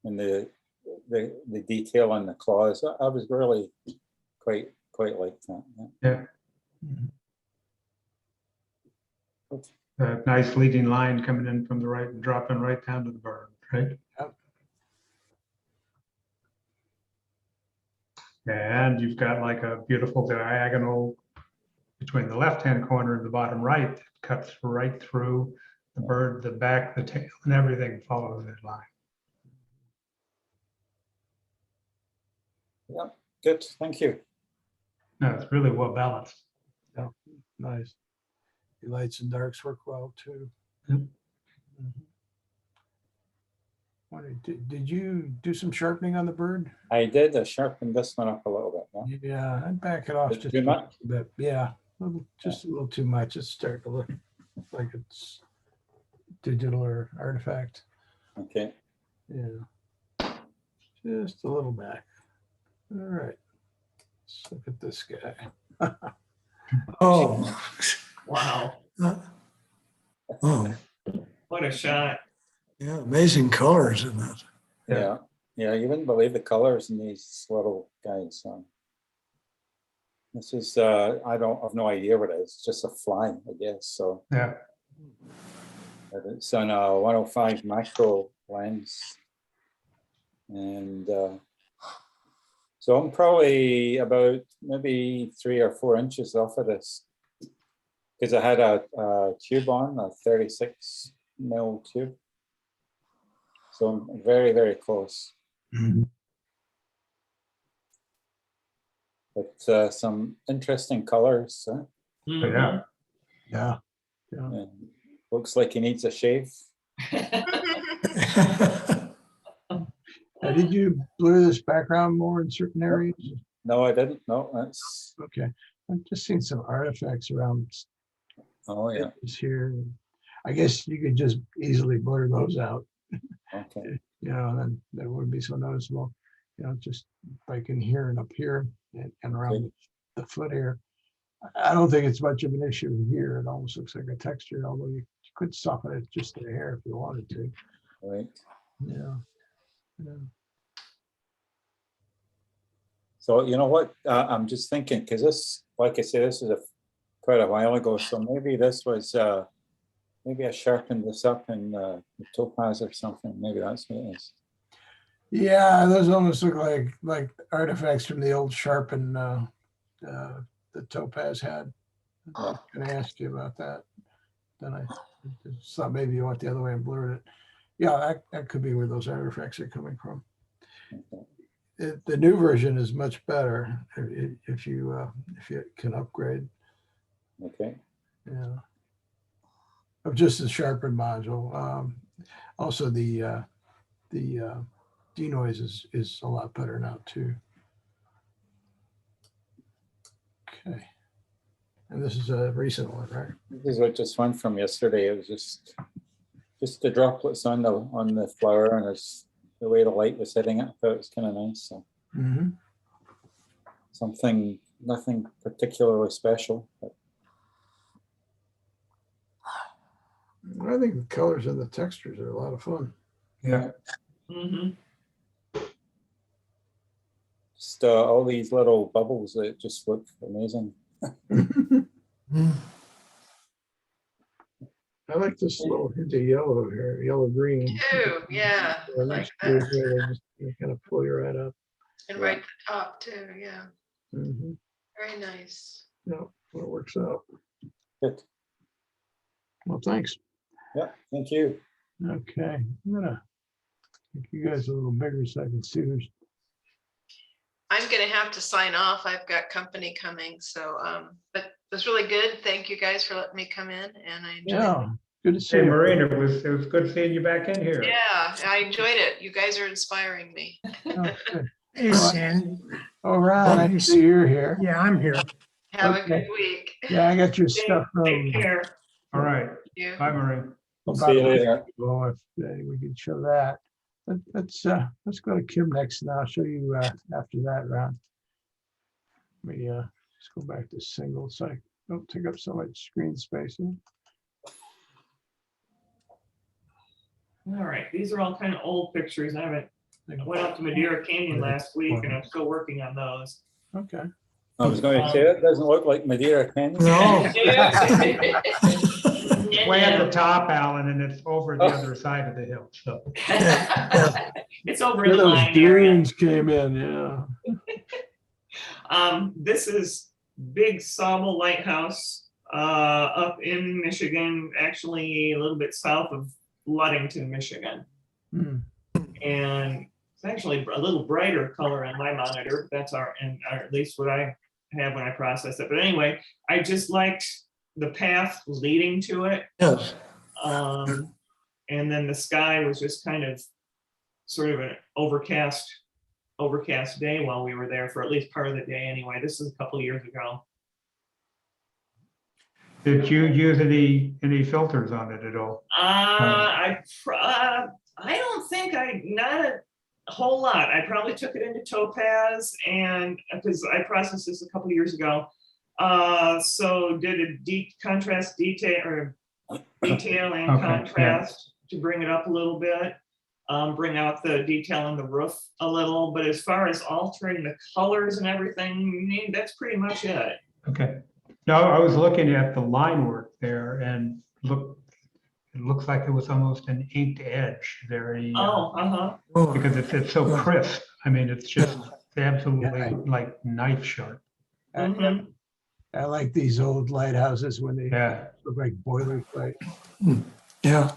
And the detail on the claws, I was really quite like that. Yeah. Mhm. A nice leading line coming in from the right and dropping right down to the bird, right? Yep. And you've got like a beautiful diagonal between the left-hand corner and the bottom right that cuts right through the bird, the back, the tail, and everything follows that line. Yeah, good, thank you. No, it's really well balanced. Nice. The lights and darks work well too. Yep. Mhm. Did you do some sharpening on the bird? I did. I sharpened this one up a little bit. Yeah, I'd back it off Bit just too a much? bit. Yeah, just a little too much. It's starting to look like it's digital or artifact. Okay. Yeah, just a little back. All right. Let's look at this guy. Oh. Wow, Oh, what a shot. yeah, amazing colors in that. Yeah. Yeah, you wouldn't believe the colors in these little guys. This is I've no idea what it is. It's just a fly, I guess. So Yeah. but it's on a 105 macro lens, and so I'm probably about maybe 3 or 4 inches off of this because I had a tube on, a 36 mil tube. So I'm very, very close. Mhm. But some interesting colors. Mhm. Yeah. Yeah. And looks like he needs a shave. Did you blur this background more in certain areas? No, I didn't. No, that's. Okay. I've just seen some artifacts around Oh, yeah. here. I guess you could just easily blur those out, Okay. you know, and then that wouldn't be so noticeable. You know, just like in here and up here and around the foot here. I don't think it's much of an issue here. It almost looks like a texture, although you could soften it just a hair if you wanted to. Right. Yeah. Yeah. So you know what? I'm just thinking because this, like I say, this is quite a while ago. So maybe this was maybe I sharpened this up in the topaz or something. Maybe that's what it is. Yeah, those almost look like artifacts from the old sharpen the topaz had. I was gonna ask you about that. Then I thought maybe you went the other way and blurred it. Yeah, that could be where those artifacts are coming from. Okay. The new version is much better if you can upgrade. Okay. Yeah. Of just the sharpen module. Also the denoise is a lot better now too. Okay. And this is a recent one, right? This is what just went from yesterday. It was just the droplets on the flower, and it's the way the light was hitting it. I thought it was kind of nice. So nothing particularly special. But I think the colors and the textures are a lot of fun. Yeah. Mhm. just all these little bubbles that just look amazing. I like this little hint of yellow here, yellow green. Too, yeah, I like that. They kind of pull you right up. And right at the top too, yeah, Mhm. very nice. No, it works out. Good. Well, thanks. Yeah, thank you. Okay, I'm gonna make you guys a little bigger so I can see who's. I'm gonna have to sign off. I've got company coming, so but it was really good. Thank you guys for letting me come in, and I enjoyed it. Yeah, Good to see Hey, you. Maureen, it was good seeing you back in here. Yeah, I enjoyed it. You guys are inspiring me. Oh, good. Hey, Well, Sandy. Oh, Ron, I see you're here. Yeah, I'm here. Have a Okay. good week. Yeah, I got your Take stuff from. care. All right. You. Bye, Maureen. See you later. Well, if we can show that. Let's go to Kim next and I'll show you after that, Ron. Let me just go back to single so I don't take up so much screen space here. All right, these are all kind of old pictures. I went up to Madeira Canyon last week and I'm still working on those. Okay. I was going to say, it doesn't look like Madeira Canyon. No. Way at the top, Alan, and it's over the other side of the hill, so. It's over Where in the those line area. dunes came in, yeah. This is Big Sawmill Lighthouse up in Michigan, actually a little bit south of Ludington, Michigan. Hmm. And it's actually a little brighter color on my monitor. That's or at least what I have when I process it. But anyway, I just liked the path leading to it. Yes. And then the sky was just kind of sort of an overcast day while we were there for at least part of the day anyway. This is a couple of years ago. Did you use any filters on it at all? I don't think not a whole lot. I probably took it into Topaz and because I processed this a couple of years ago. So did a contrast detail or detail and Okay, contrast to bring it up a little bit. Bring out the detail in the roof a little, but as far as altering the colors and everything, that's pretty much it. Okay. No, I was looking at the line work there and it looks like it was almost an inked edge, very, Oh, because it's so crisp. I mean, it's just absolutely Yeah. like knife sharp. Mhm. I like these old lighthouses when they Yeah. look like boilerplate. Yeah.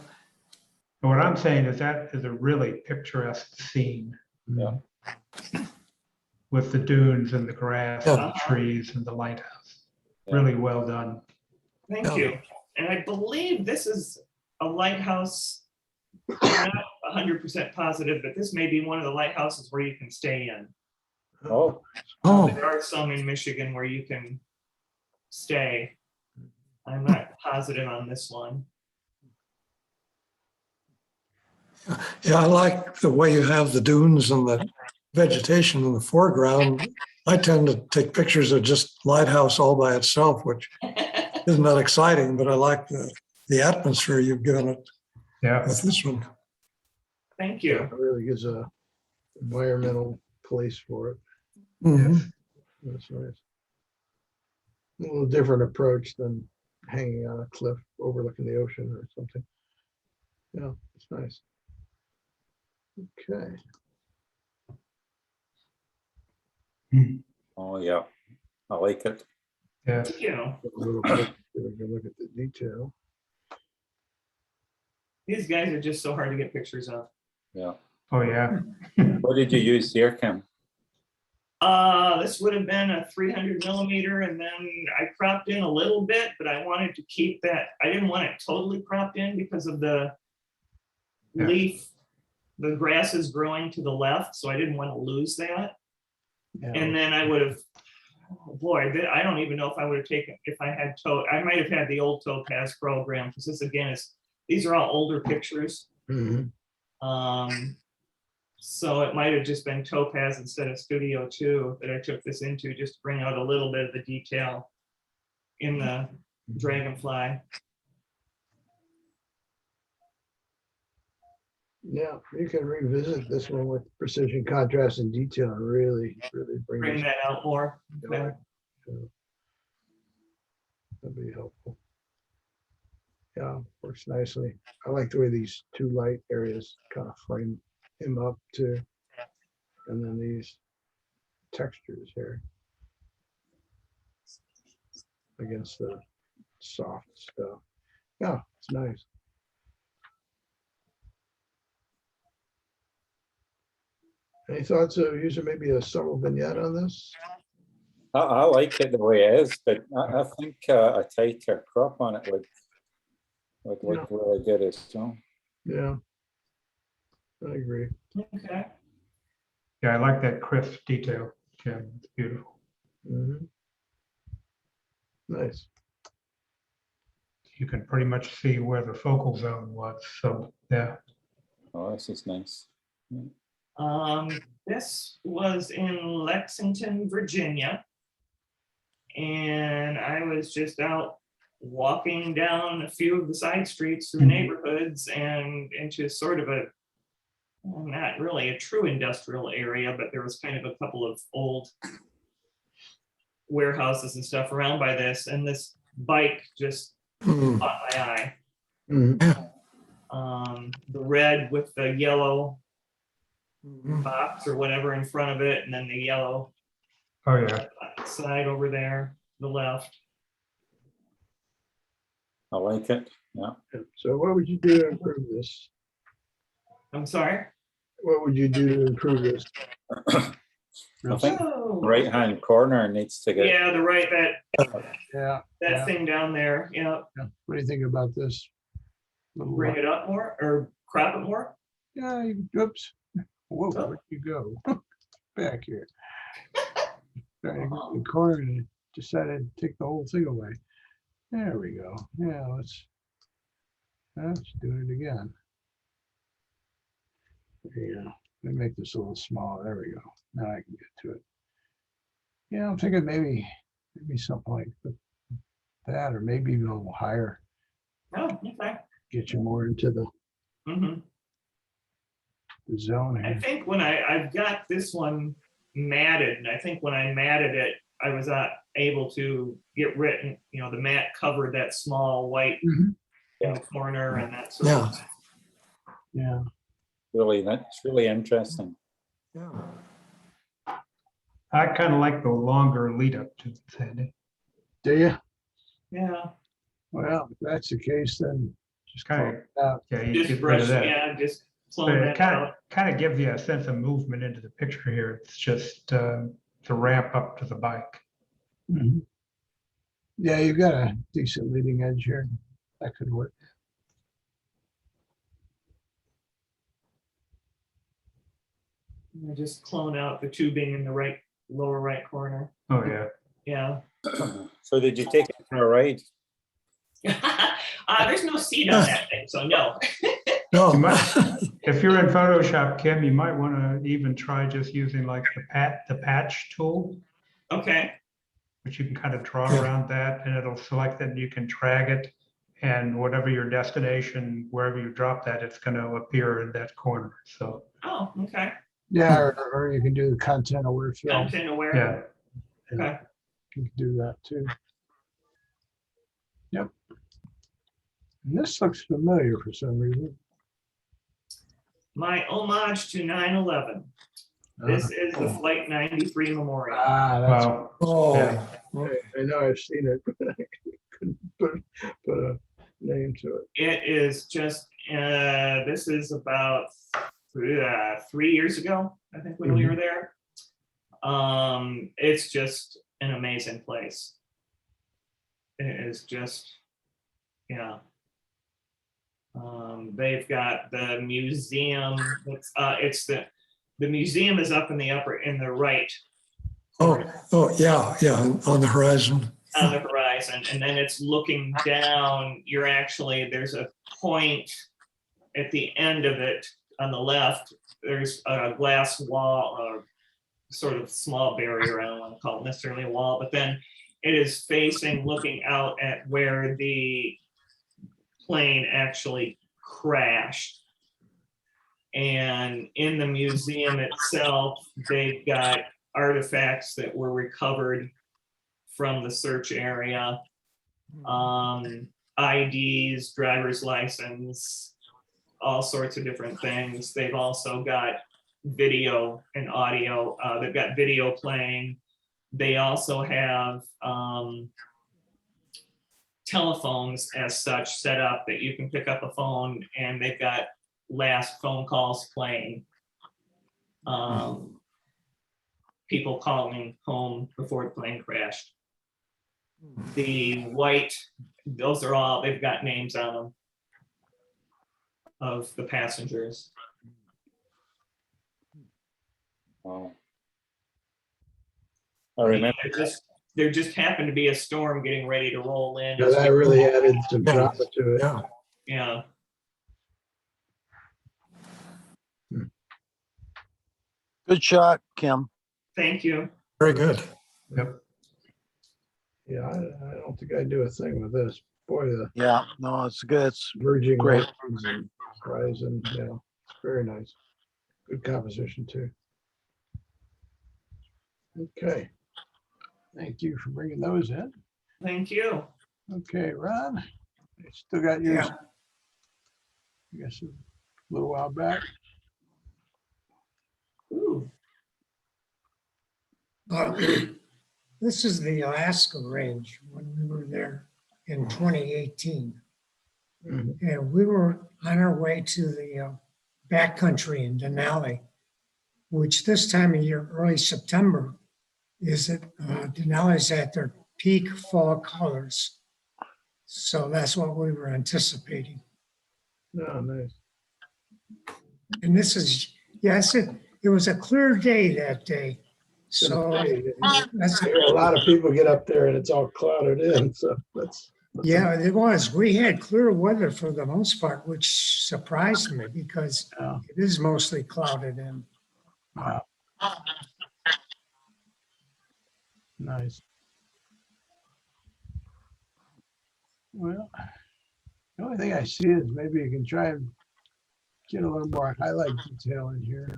And what I'm saying is that is a really picturesque scene Yeah. with the dunes and the grass and the Yeah. trees and the lighthouse. Yeah. Really well done. Thank Yeah. you. And I believe this is a lighthouse. I'm not 100% positive, but this may be one of the lighthouses where you can stay in. Oh, Oh, There are some in Michigan where you can stay. I'm not positive on this one. yeah, I like the way you have the dunes and the vegetation in the foreground. I tend to take pictures of just lighthouse all by itself, which isn't that exciting, but I like the atmosphere you've given it Yeah. with this one. Thank Yeah, you. it really gives a environmental place for it. Mhm. That's nice. A little different approach than hanging on a cliff overlooking the ocean or something. Yeah, it's nice. Okay. oh, yeah. I like it. Yeah. Thank you. A little bit, get a good look at the detail. These guys are just so hard to get pictures of. Yeah. Oh, yeah. What did you use here, Kim? This would have been a 300 millimeter, and then I cropped in a little bit, but I wanted to keep that. I didn't want it totally cropped in because of the Yeah. leaf. The grass is growing to the left, so I didn't want to lose that. Yeah. And then I would have, oh boy, I don't even know if I would have taken, if I had I might have had the old Topaz program, because this again these are all older pictures. Mhm. So it might have just been Topaz instead of Studio 2 that I took this into, just to bring out a little bit of the detail in the dragonfly. Yeah, you can revisit this one with precision, contrast, and detail and really bring Bring this. that out more. Yeah. That'd be helpful. Yeah, works nicely. I like the way these two light areas kind of frame him up too. And then these textures here against the soft stuff. Yeah, it's nice. Any thoughts of using maybe a subtle vignette on this? I like it the way it is, but I think a tighter crop on it would Would look really good as well. Yeah. I agree. Okay. Yeah, I like that crisp detail, Jim. It's beautiful. Mhm. Nice. You can pretty much see where the focal zone was. So yeah. Oh, this is nice. This was in Lexington, Virginia. And I was just out walking down a few of the side streets through neighborhoods and into sort of a, well, not really a true industrial area, but there was kind of a couple of old warehouses and stuff around by this, and this bike just Mhm. caught my eye. Yeah. The red with the yellow Mhm. box or whatever in front of it, and then the yellow Oh yeah. side over there, the left. I like it. Yeah. So what would you do to improve this? I'm sorry. What would you do to improve this? I think Oh, right-hand corner needs to get, yeah, the right, Yeah. that yeah, thing down there, yeah. yeah. What do you think about this? Little Bring it up more or crop it more. Yeah, oops. Whoa, where'd you go? Back here. Trying to get in the corner and decided to take the whole thing away. There we go. Yeah, let's do it again. There you go. Let me make this a little smaller. There we go. Now I can get to it. Yeah, I'm thinking maybe something like that, or maybe even a little higher. Oh, okay. Get you more into the Mhm. zone I here. think when I've got this one matted, and I think when I matted it, I was able to get rid, the mat covered that small white Mhm. in the corner and that sort of. Yeah. really, that's really interesting. Yeah. I kind of like the longer lead up to Sandy. Do you? Yeah, Well, if that's the case, then just Kind close of, it out. yeah, you just get rid brush, of that. yeah, just But clone it that out. kind of gives you a sense of movement into the picture here. It's just to ramp up to the bike. Mhm. Yeah, you've got a decent leading edge here. That could work. I just clone out the tubing in the lower right corner. Oh yeah. Yeah. So did you take it for a ride? There's no seat on that thing, so no. No. You might, if you're in Photoshop, Kim, you might want to even try just using like the patch tool, Okay. which you can kind of draw Yeah. around that, and it'll select it, and you can drag it, and whatever your destination, wherever you drop that, it's going to appear in that corner. So Oh, okay. Yeah, or you can do the content aware fill. Content aware. yeah. Okay. You can do that too. Yep. And this looks familiar for some reason. My homage to 9/11. This is the Flight 93 Memorial. That's, Wow. Oh, Yeah. I know I've seen it, but I couldn't put a name to it. It is just, this is about 3 years ago, I think, when we were there. It's just an amazing place. It is just, yeah. They've got the museum. The museum is up in the right corner yeah, on the horizon. on the horizon, and then it's looking down. There's a point at the end of it on the left. There's a glass wall, a sort of small barrier. I don't want to call it necessarily a wall, but then it is facing, looking out at where the plane actually crashed. And in the museum itself, they've got artifacts that were recovered from the search area. IDs, driver's license, all sorts of different things. They've also got video and audio. They've got video playing. They also have telephones as such set up that you can pick up a phone, and they've got last phone calls playing. People calling home before the plane crashed. The white, those are all, they've got names on them. of the passengers. Oh. I remember. There just happened to be a storm getting ready to roll in. Yeah, that really added some Yeah. drama to it. Yeah. Yeah, Good shot, Kim. thank you. Very good. Yeah, I don't think I do a thing with this. Boy, the Yeah, no, it's good. It's merging Great. lines and horizon, yeah, it's very nice. Good composition too. Okay. Thank you for bringing those in. Thank you. Okay, Ron, I still got yours, Yeah. I guess, a little while back. Ooh, This is the Alaska range when we were there in 2018. Mhm. And we were on our way to the backcountry in Denali, which this time of year, early September, Denali's at their peak fall colors. So that's what we were anticipating. Oh, nice. And this is, yes, it was a clear day that day. So that's, I hear a lot of people get up there and it's all clouded in, so that's. yeah, it was. We had clear weather for the most part, which surprised me because Yeah. it is mostly clouded in. Wow. Nice. Well, the only thing I see is maybe you can try and get a little more highlight detail in here.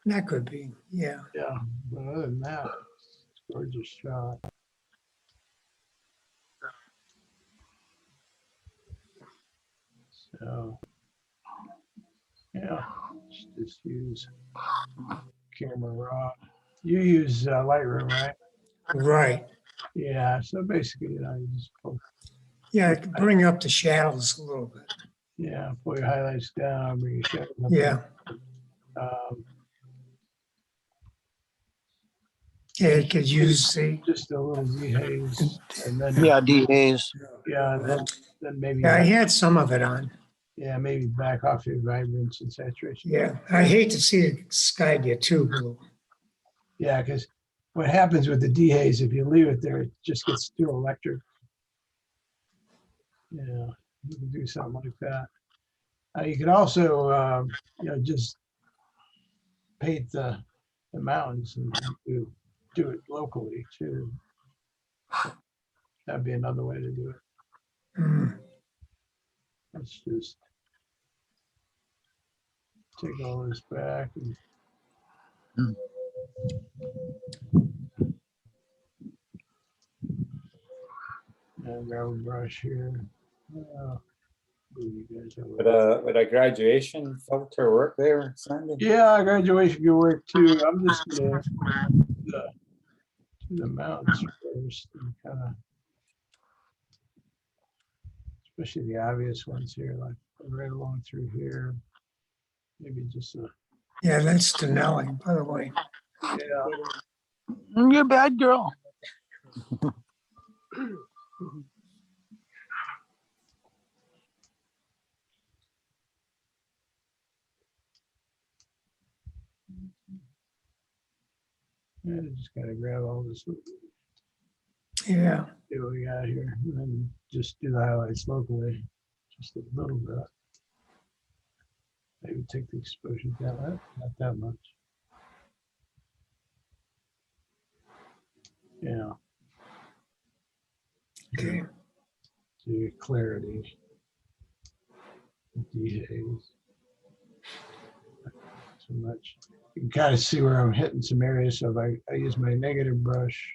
That could be, yeah. Yeah, but other than that, it's a gorgeous shot. So, yeah, just use camera raw. You use Lightroom, right? Right. Yeah, so basically, you just pull, Yeah, it could bring up the shadows a little bit. yeah, pull your highlights down, bring your shadows up. Yeah. Um, Yeah, it could use the, just a little dehaze, and then Yeah, DAs. yeah, and then maybe yeah, I had some of it on. yeah, maybe back off your vibrance and saturation. Yeah, I hate to see the sky get too blue. Yeah, because what happens with the dehaze, if you leave it there, it just gets too electric. Yeah, you can do something like that. You can also, just paint the mountains and do it locally too. That'd be another way to do it. Mm, Let's just take all this back and grab a brush here. You guys have Would a graduation filter work there, Sandy? Yeah, graduation could work too. I'm just gonna do the mountains first and kind of, especially the obvious ones here, like right along through here. Maybe just a, yeah, that's Denali, by the way. yeah. You're a bad girl. Yeah, just gotta grab all this, Yeah, see what we got here, and then just do the highlights locally, just a little bit. Maybe take the exposure down, not that much. Yeah, okay. do your clarity. Dehaze. So much. You can kind of see where I'm hitting some areas. So if I use my negative brush,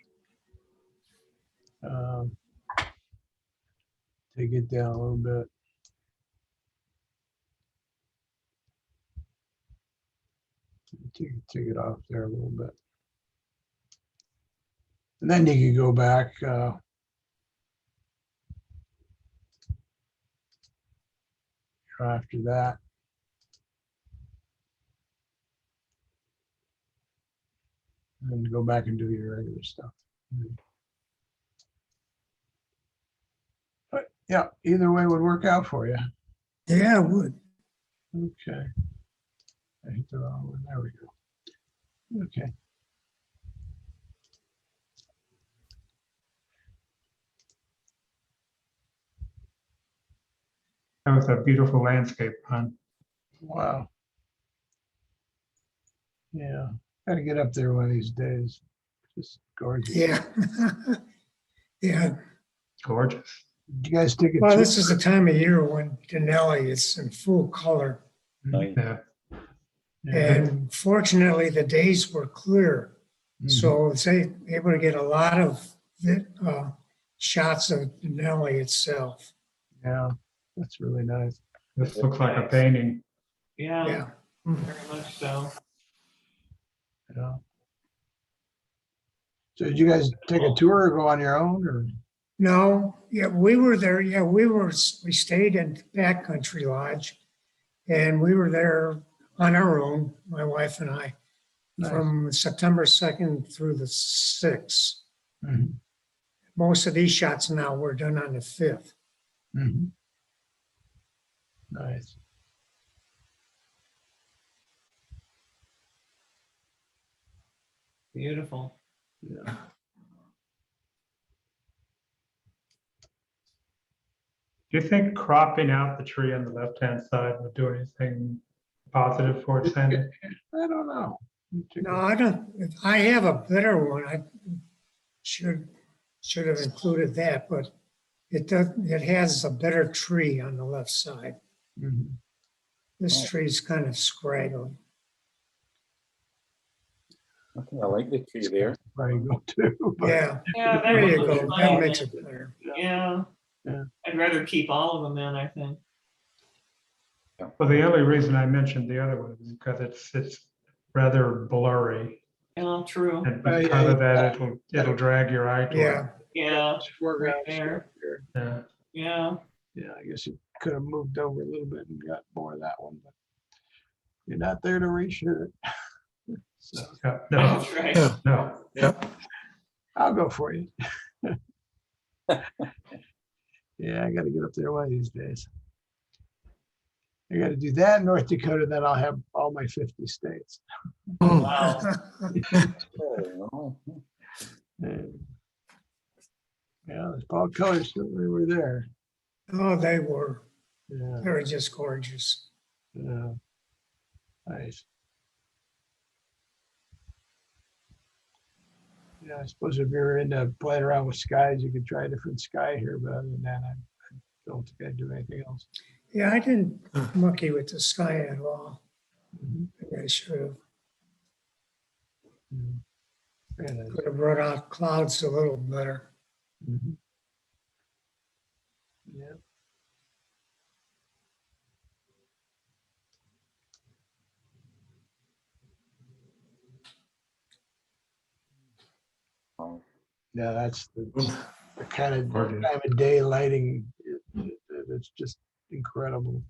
take it down a little bit. Take it off there a little bit. And then you can go back. After that. And go back and do your regular stuff. But yeah, either way would work out for you. Yeah, it would. Okay. I hit the wrong one. There we go. Okay. That was a beautiful landscape, hon. Wow. Yeah. Gotta get up there one of these days. Just gorgeous. Yeah. Yeah. Gorgeous. Did you guys take a Well, tour? this is the time of year when Denali is in full color. Nice. Yeah. Yeah. And fortunately, the days were clear. Mhm. So I was able to get a lot of shots of Denali itself. Yeah. That's really nice. This looks like a painting. Yeah, Yeah. very much so. Yeah. So did you guys take a tour or go on your own or? No, yeah, we were there. Yeah, we stayed in Backcountry Lodge and we were there on our own, my wife and I, Nice. from September 2nd through the 6th. Mhm. Most of these shots now were done on the 5th. Mhm. Nice. Beautiful. Yeah. Do you think cropping out the tree on the left-hand side would do anything positive for it, Sandy? I don't know. No, I don't, I have a better one. I should have included that, but it does, it has a better tree on the left side. Mhm. This Oh. tree's kind of scraggly. I think I like the tree there. Probably go too. but- Yeah, Yeah, there you would go. be That fine. makes it better. Yeah. Yeah. I'd rather keep all of them in, I think. Well, the only reason I mentioned the other one is because it's rather blurry. Yeah, true. And Oh, yeah, because of yeah. that, it'll drag your eye to it. Yeah, Yeah, Foreground right there. stuff here. Yeah. yeah. Yeah, I guess you could have moved over a little bit and got more of that one, but you're not there to reshoot it. So Yeah. No, That's right. Yeah, no. yeah. I'll go for you. Yeah, I gotta get up there one of these days. I gotta do that in North Dakota, then I'll have all my 50 states. Hmm. Wow. Oh, And, yeah, the fall colors certainly were there. oh, they were Yeah, just gorgeous. yeah. Nice. Yeah, I suppose if you're into playing around with skies, you could try a different sky here, but other than that, I don't think I'd do anything else. Yeah, I didn't monkey with the sky at all. Mhm. Maybe I should have. Mm. Very nice. Could have brought out clouds a little better. Mhm. Yeah. oh. Yeah, that's the kind of Gorgeous. time of day lighting. It's just incredible.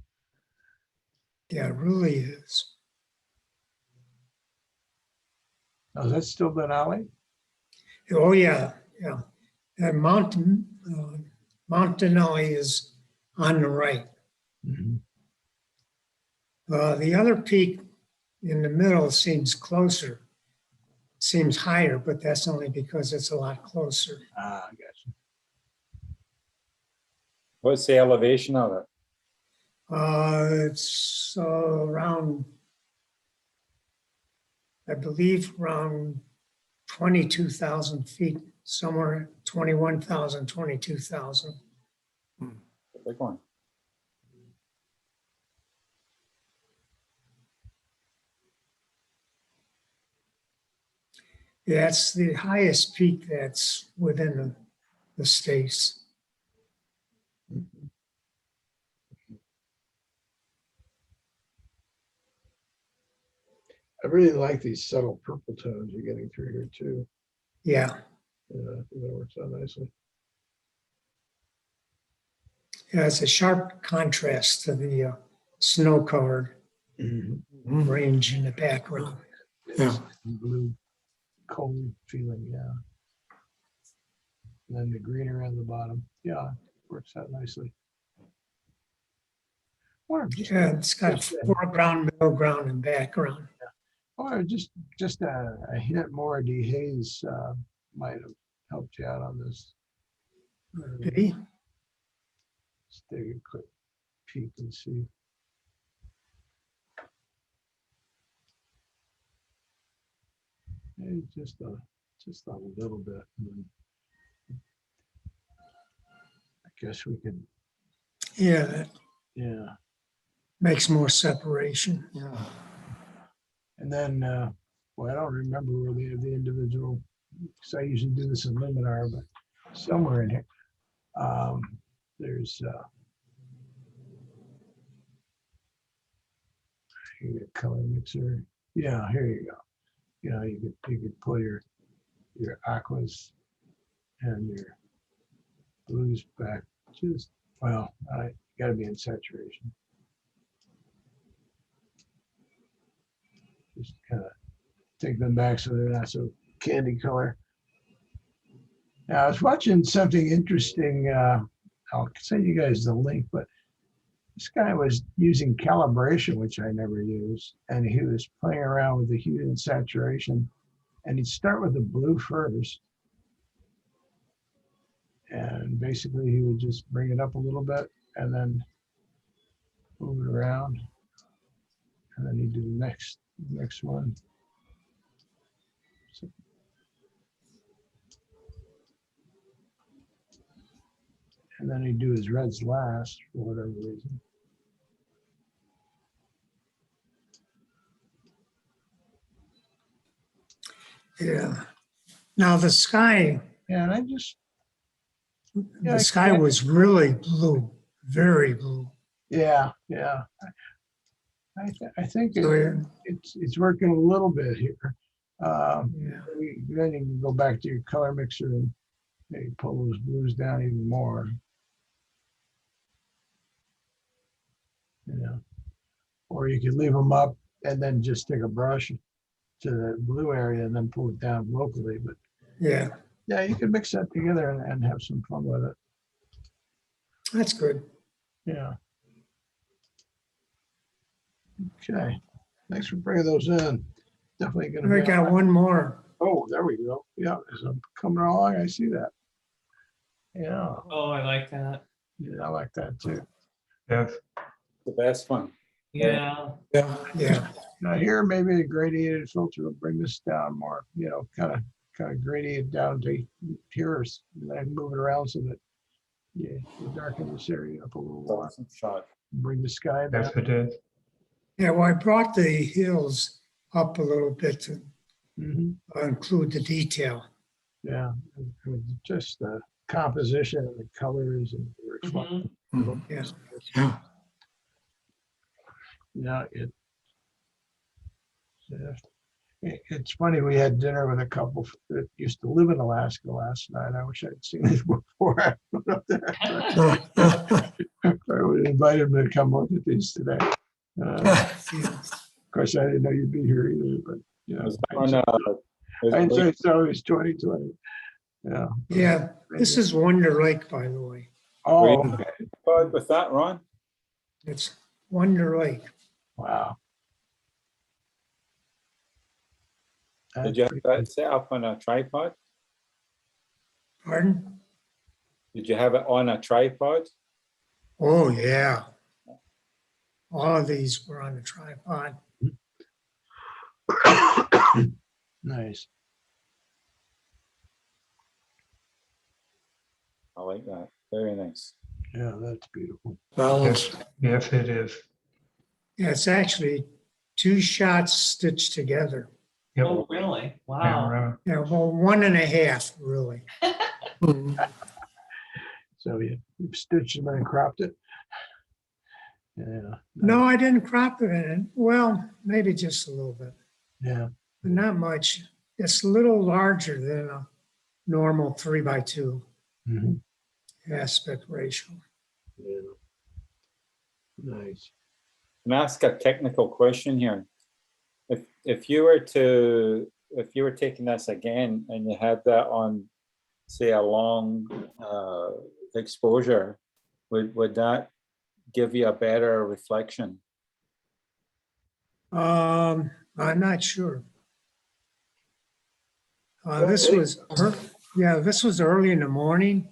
Yeah, it really is. Oh, is that still Denali? Oh, yeah, yeah. And Mount Denali is on the right. Mhm. The other peak in the middle seems closer, seems higher, but that's only because it's a lot closer. Ah, I got you. What's the elevation of it? It's around, I believe, around 22,000 feet, somewhere 21,000, 22,000. The big one. Yeah, it's the highest peak that's within the states. I really like these subtle purple tones you're getting through here too. Yeah, Yeah, I think that works out nicely. yeah, it's a sharp contrast to the snow-covered Mhm. Hmm. range in the background. Yeah. Blue, cold feeling, yeah. And then the green around the bottom. Yeah, works out nicely. Or just, Yeah, it's got just a- foreground, middle ground, and background. or just a hint more dehaze might have helped you out on this. Did he? Let's take a quick peek and see. Hey, just a little bit. And then I guess we could, Yeah, that yeah. makes more separation. Yeah. And then, well, I don't remember where the individual, because I usually do this in Luminar, but somewhere in here, there's here, color mixer. Yeah, here you go. You know, you could pull your aquas and your blues back. Just well, I got to be in saturation. Just kind of take them back so they're not so candy color. Now I was watching something interesting. I'll send you guys the link, but this guy was using calibration, which I never use, and he was playing around with the hue and saturation. And he'd start with the blue first, and basically he would just bring it up a little bit, and then move it around, and then he'd do the next one. So, and then he'd do his reds last for whatever reason. Yeah. Now the sky, Yeah, and I just, Yeah, the I sky can't- was really blue, very blue. yeah. I think So, yeah, it's working a little bit here. yeah. Then you can go back to your color mixer and maybe pull those blues down even more. Yeah. Or you could leave them up and then just take a brush to the blue area and then pull it down locally. But Yeah, yeah, you can mix that together and have some fun with it. that's good. Yeah. Okay. Thanks for bringing those in. Definitely gonna I be. got one more. Oh, there we go. Yeah, as I'm coming along, I see that. Yeah, Oh, I like that. yeah, I like that too. Yes. The best one. Yeah. Yeah. Yeah, Now here, maybe a gradiated filter will bring this down more, kind of gradiate down to here, and then move it around so that you darken this area up a little more. Awesome shot. Bring the sky down. Yes, it is. yeah. Well, I brought the hills up a little bit to Mhm. include the detail. Yeah, and just the composition and the colors and the reflection. Mhm. Yeah. Yeah. Yeah, it's funny. We had dinner with a couple that used to live in Alaska last night. I wish I'd seen this before I went up there. I would invite them to come look at these today. Of course, I didn't know you'd be here either, but It was on, I'd say it's always 2020. Yeah. Yeah, this is Wonder Lake, by the way. Oh, Were you- okay. with that, Ron? It's Wonder Lake. Wow. Did you have that set up on a tripod? Pardon? Did you have it on a tripod? Oh, yeah. All of these were on a tripod. Nice. I like that. Very nice. Yeah, that's beautiful. Balance. Yes, it is. Yeah, it's actually two shots stitched together. Yep. Oh, really? Yeah, Wow. right. Yeah, well, 1.5, really. Mhm. So you've stitched them and cropped it. Yeah. No, I didn't crop it in it. Well, maybe just a little bit, Yeah. but not much. It's a little larger than a normal 3x2 Mhm. aspect ratio. Yeah. Nice. Can I ask a technical question here? If you were taking this again and you had that on, say, a long exposure, would that give you a better reflection? I'm not sure. This was, this was early in the morning,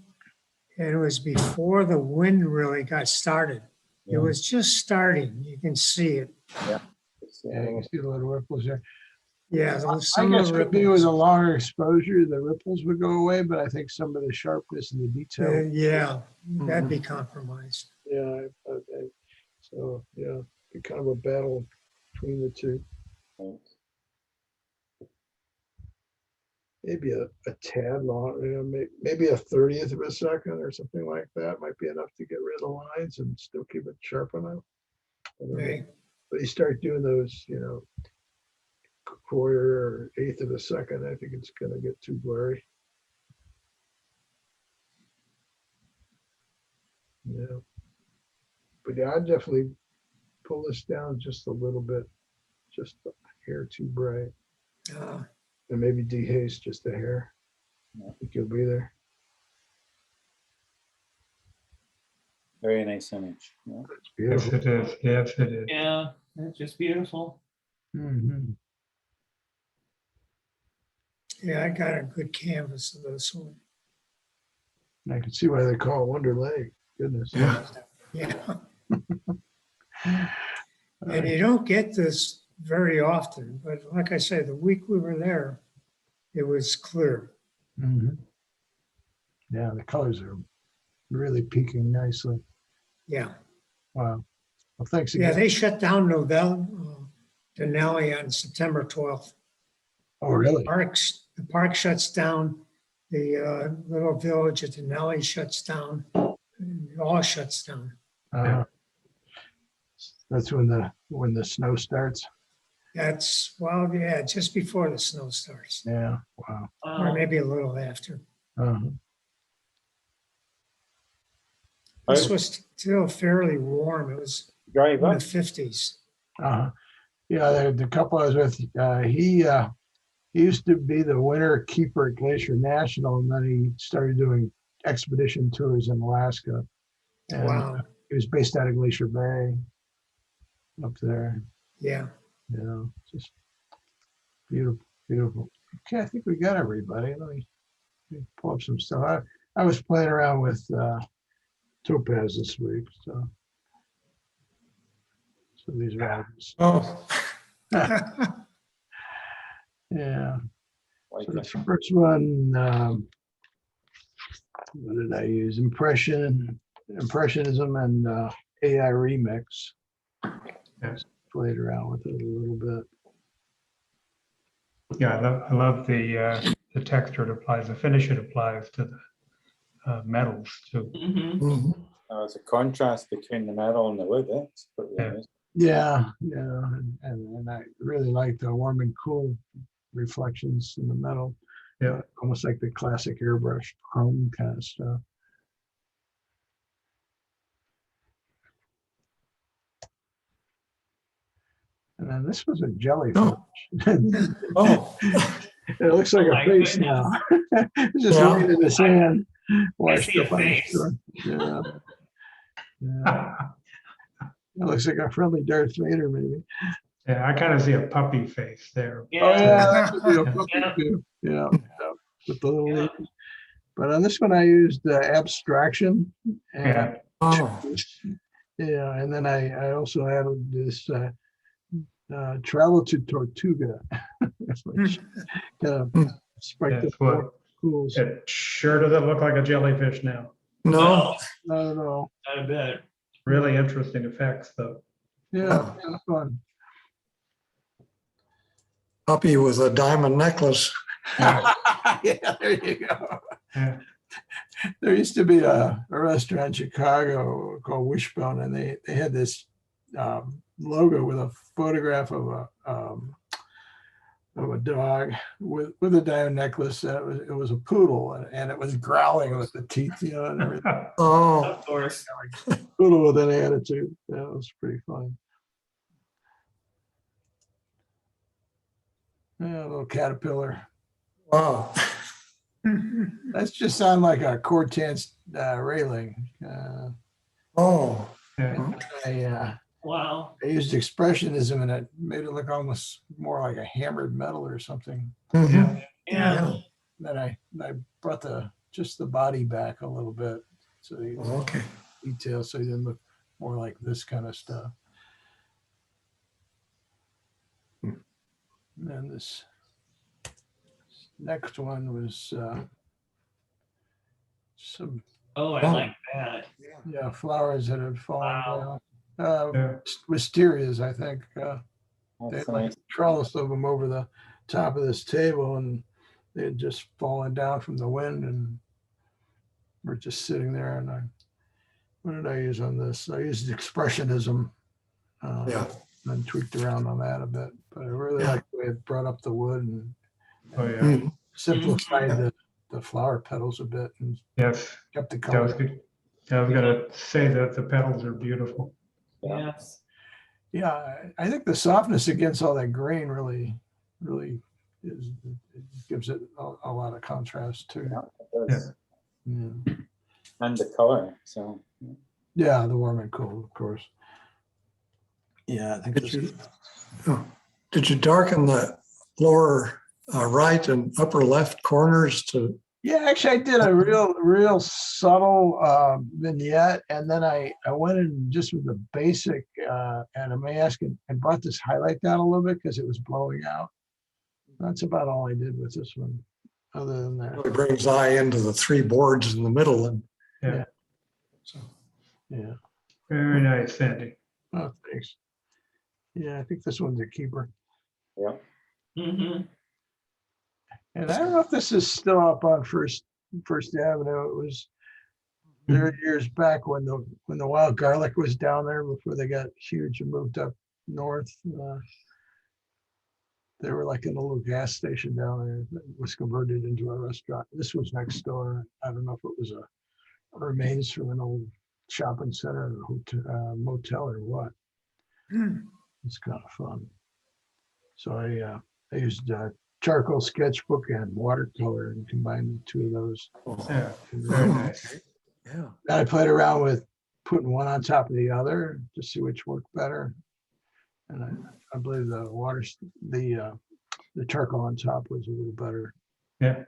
and it was before the wind really got started. It Yeah. was just starting. You can see it. Yeah, you can see the little ripples there. Yeah, there was I some guess of the could be with ripples. a longer exposure, the ripples would go away, but I think some of the sharpness and the detail. Yeah, that'd be compromised. Yeah, so, yeah, be kind of a battle between the two. Right. Maybe a tad long, maybe a 30th of a second or something like that might be enough to get rid of the lines and still keep it sharp enough. I don't know. Okay. But you start doing those, quarter or eighth of a second, I think it's gonna get too blurry. Yeah. But yeah, I'd definitely pull this down just a little bit, just a hair too bright. And maybe dehaze just a hair. I think you'll be there. Very nice image. Yeah. That's Yes, beautiful. it is. Yes, it is. Yeah, that's just beautiful. Mhm. Yeah, I got a good canvas of this one. I can see why they call it Wonder Lake. Goodness. Yeah. Yeah. And you don't get this very often, but like I say, the week we were there, it was clear. Mhm. Yeah, the colors are really peaking nicely. Yeah. Wow. Well, thanks Yeah, again. they shut down Denali on September 12th. Oh, really? The park shuts down, the little village at Denali shuts down, it all shuts down. Uh, That's when the snow starts. That's, well, yeah, just before the snow starts, Yeah. Wow. or maybe a little after. Uh-huh. This was still fairly warm. It was Drive in the up. 50s. Uh-huh. Yeah, the couple I was with, he used to be the winter keeper at Glacier National, and then he started doing expedition tours in Alaska. And Wow. he was based out of Glacier Bay up there. Yeah. Just beautiful, beautiful. Okay, I think we got everybody. Let me pull up some stuff. I was playing around with Topaz this week, so these are Oh, yeah. Like So the it. first one, what did I use? Impressionism and AI remix. Yes. Played around with it a little bit. Yeah, I love the texture it applies, the finish it applies to the metals too. Mhm. mhm. There's a contrast between the metal and the wood. It's pretty Yeah. nice. Yeah, and I really like the warm and cool reflections in the metal. Yeah. Almost like the classic airbrush chrome kind of stuff. And then this was a jellyfish. Oh, It looks like Oh a my face goodness. now. It's just Yeah. laying in the sand. see a face. Yeah. Yeah. It looks like a friendly Darth Vader, maybe. Yeah, I kind of see a puppy face there. Oh, yeah, that could be a Yeah. puppy Yeah. too. Yeah. With the little Yeah. lady. But on this one, I used abstraction. And, Yeah. oh, yeah, and then I also added this travel to Tortuga, which kind of spiked That's up what- more cools. It sure doesn't look like a jellyfish now. no. Not at all. Not a bit. Really interesting effects though. Yeah, kind of fun. Puppy with a diamond necklace. Yeah, there you go. Yeah. There used to be a restaurant in Chicago called Wishbone, and they had this logo with a photograph of a dog with a diamond necklace. It was a poodle, and it was growling with the teeth, and everything. Oh, Of course. Poodle with an attitude. That was pretty fun. Yeah, a little caterpillar. wow. That's just sound like a Cortez railing. Oh, Yeah. Wow. I used expressionism and it made it look almost more like a hammered metal or something. Mhm. Yeah. Then I brought just the body back a little bit. So the Okay. detail, so it didn't look more like this kind of stuff. And then this next one was some Oh, I like that. flowers that had fallen Wow. down. Yeah. Wisterias, I think. They That's had like nice. a trellis of them over the top of this table, and they had just fallen down from the wind, and we're just sitting there. And what did I use on this? I used expressionism. Yeah. And tweaked around on that a bit, but I really Yeah. like the way it brought up the wood and Oh, yeah. Mhm. simplified the flower petals a bit and Yes. kept the I was color. good. I was gonna say that the petals are beautiful. Yes. Yeah, I think the softness against all that grain really is, it gives it a lot of contrast too. Yeah, it does. Yeah. And the color, so. Yeah, the warm and cool, of course. Yeah, I think Did this, you, oh, did you darken the lower right and upper left corners to? yeah, actually I did a real subtle vignette, and then I went in just with the basic and I may ask and brought this highlight down a little bit because it was blowing out. That's about all I did with this one, other than that. Really brings eye into the three boards in the middle. And Yeah. so, Yeah. Very nice, Sandy. Oh, thanks. Yeah, I think this one's a keeper. Yeah. Mm-hmm. And I don't know if this is still up on First Avenue. It was there years back when the wild garlic was down there before they got huge and moved up north. They were like in a little gas station down there that was converted into a restaurant. This was next door. I don't know if it was a remains from an old shopping center or hotel, motel or what. It's kind of fun. So I used charcoal sketchbook and watercolor and combined the two of those. Yeah. Very nice. yeah. Then I played around with putting one on top of the other to see which worked better. And I believe the charcoal on top was a little better. Yeah.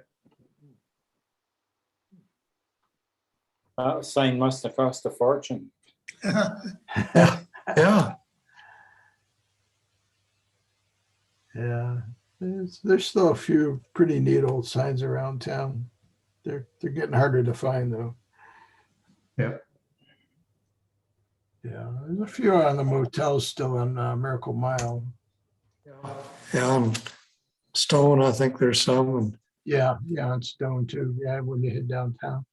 That sign must have cost a fortune. Yeah. Yeah, there's still a few pretty neat old signs around town. They're getting harder to find though. Yeah. Yeah, there's a few on the motels still on Miracle Mile. Yeah. And Stone, I think there's some. And Yeah, on Stone too. Yeah, when you head downtown.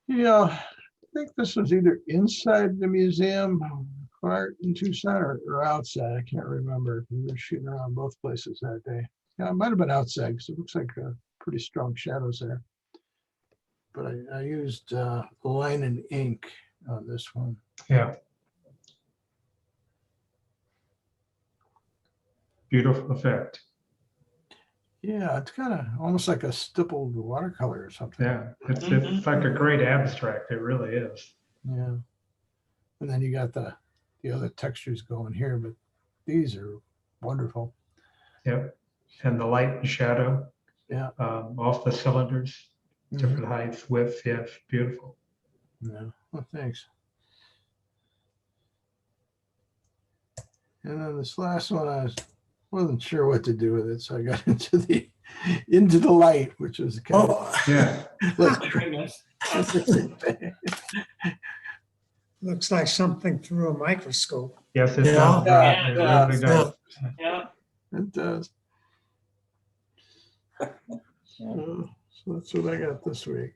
Yeah, I think this was either inside the museum, art in Tucson, or outside. I can't remember. We were shooting around both places that day. Yeah, it might have been outside because it looks like pretty strong shadows there. But I used line and ink on this one. Yeah. Beautiful effect. Yeah, it's kind of almost like a stippled watercolor or something. Yeah. It's like a great abstract. It really is. Yeah. And then you got the other textures going here, but these are wonderful. Yep. And the light and shadow. Yeah. Off the cylinders, Mhm. different heights, width. Yeah, it's beautiful. Yeah. Well, thanks. And then this last one, I wasn't sure what to do with it, so I got into the light, which was kind Yeah. of Goodness. Looks like something through a microscope. Yes, it Yeah. does. Yeah, It yeah, really does. Yeah. It does. So that's what I got this week.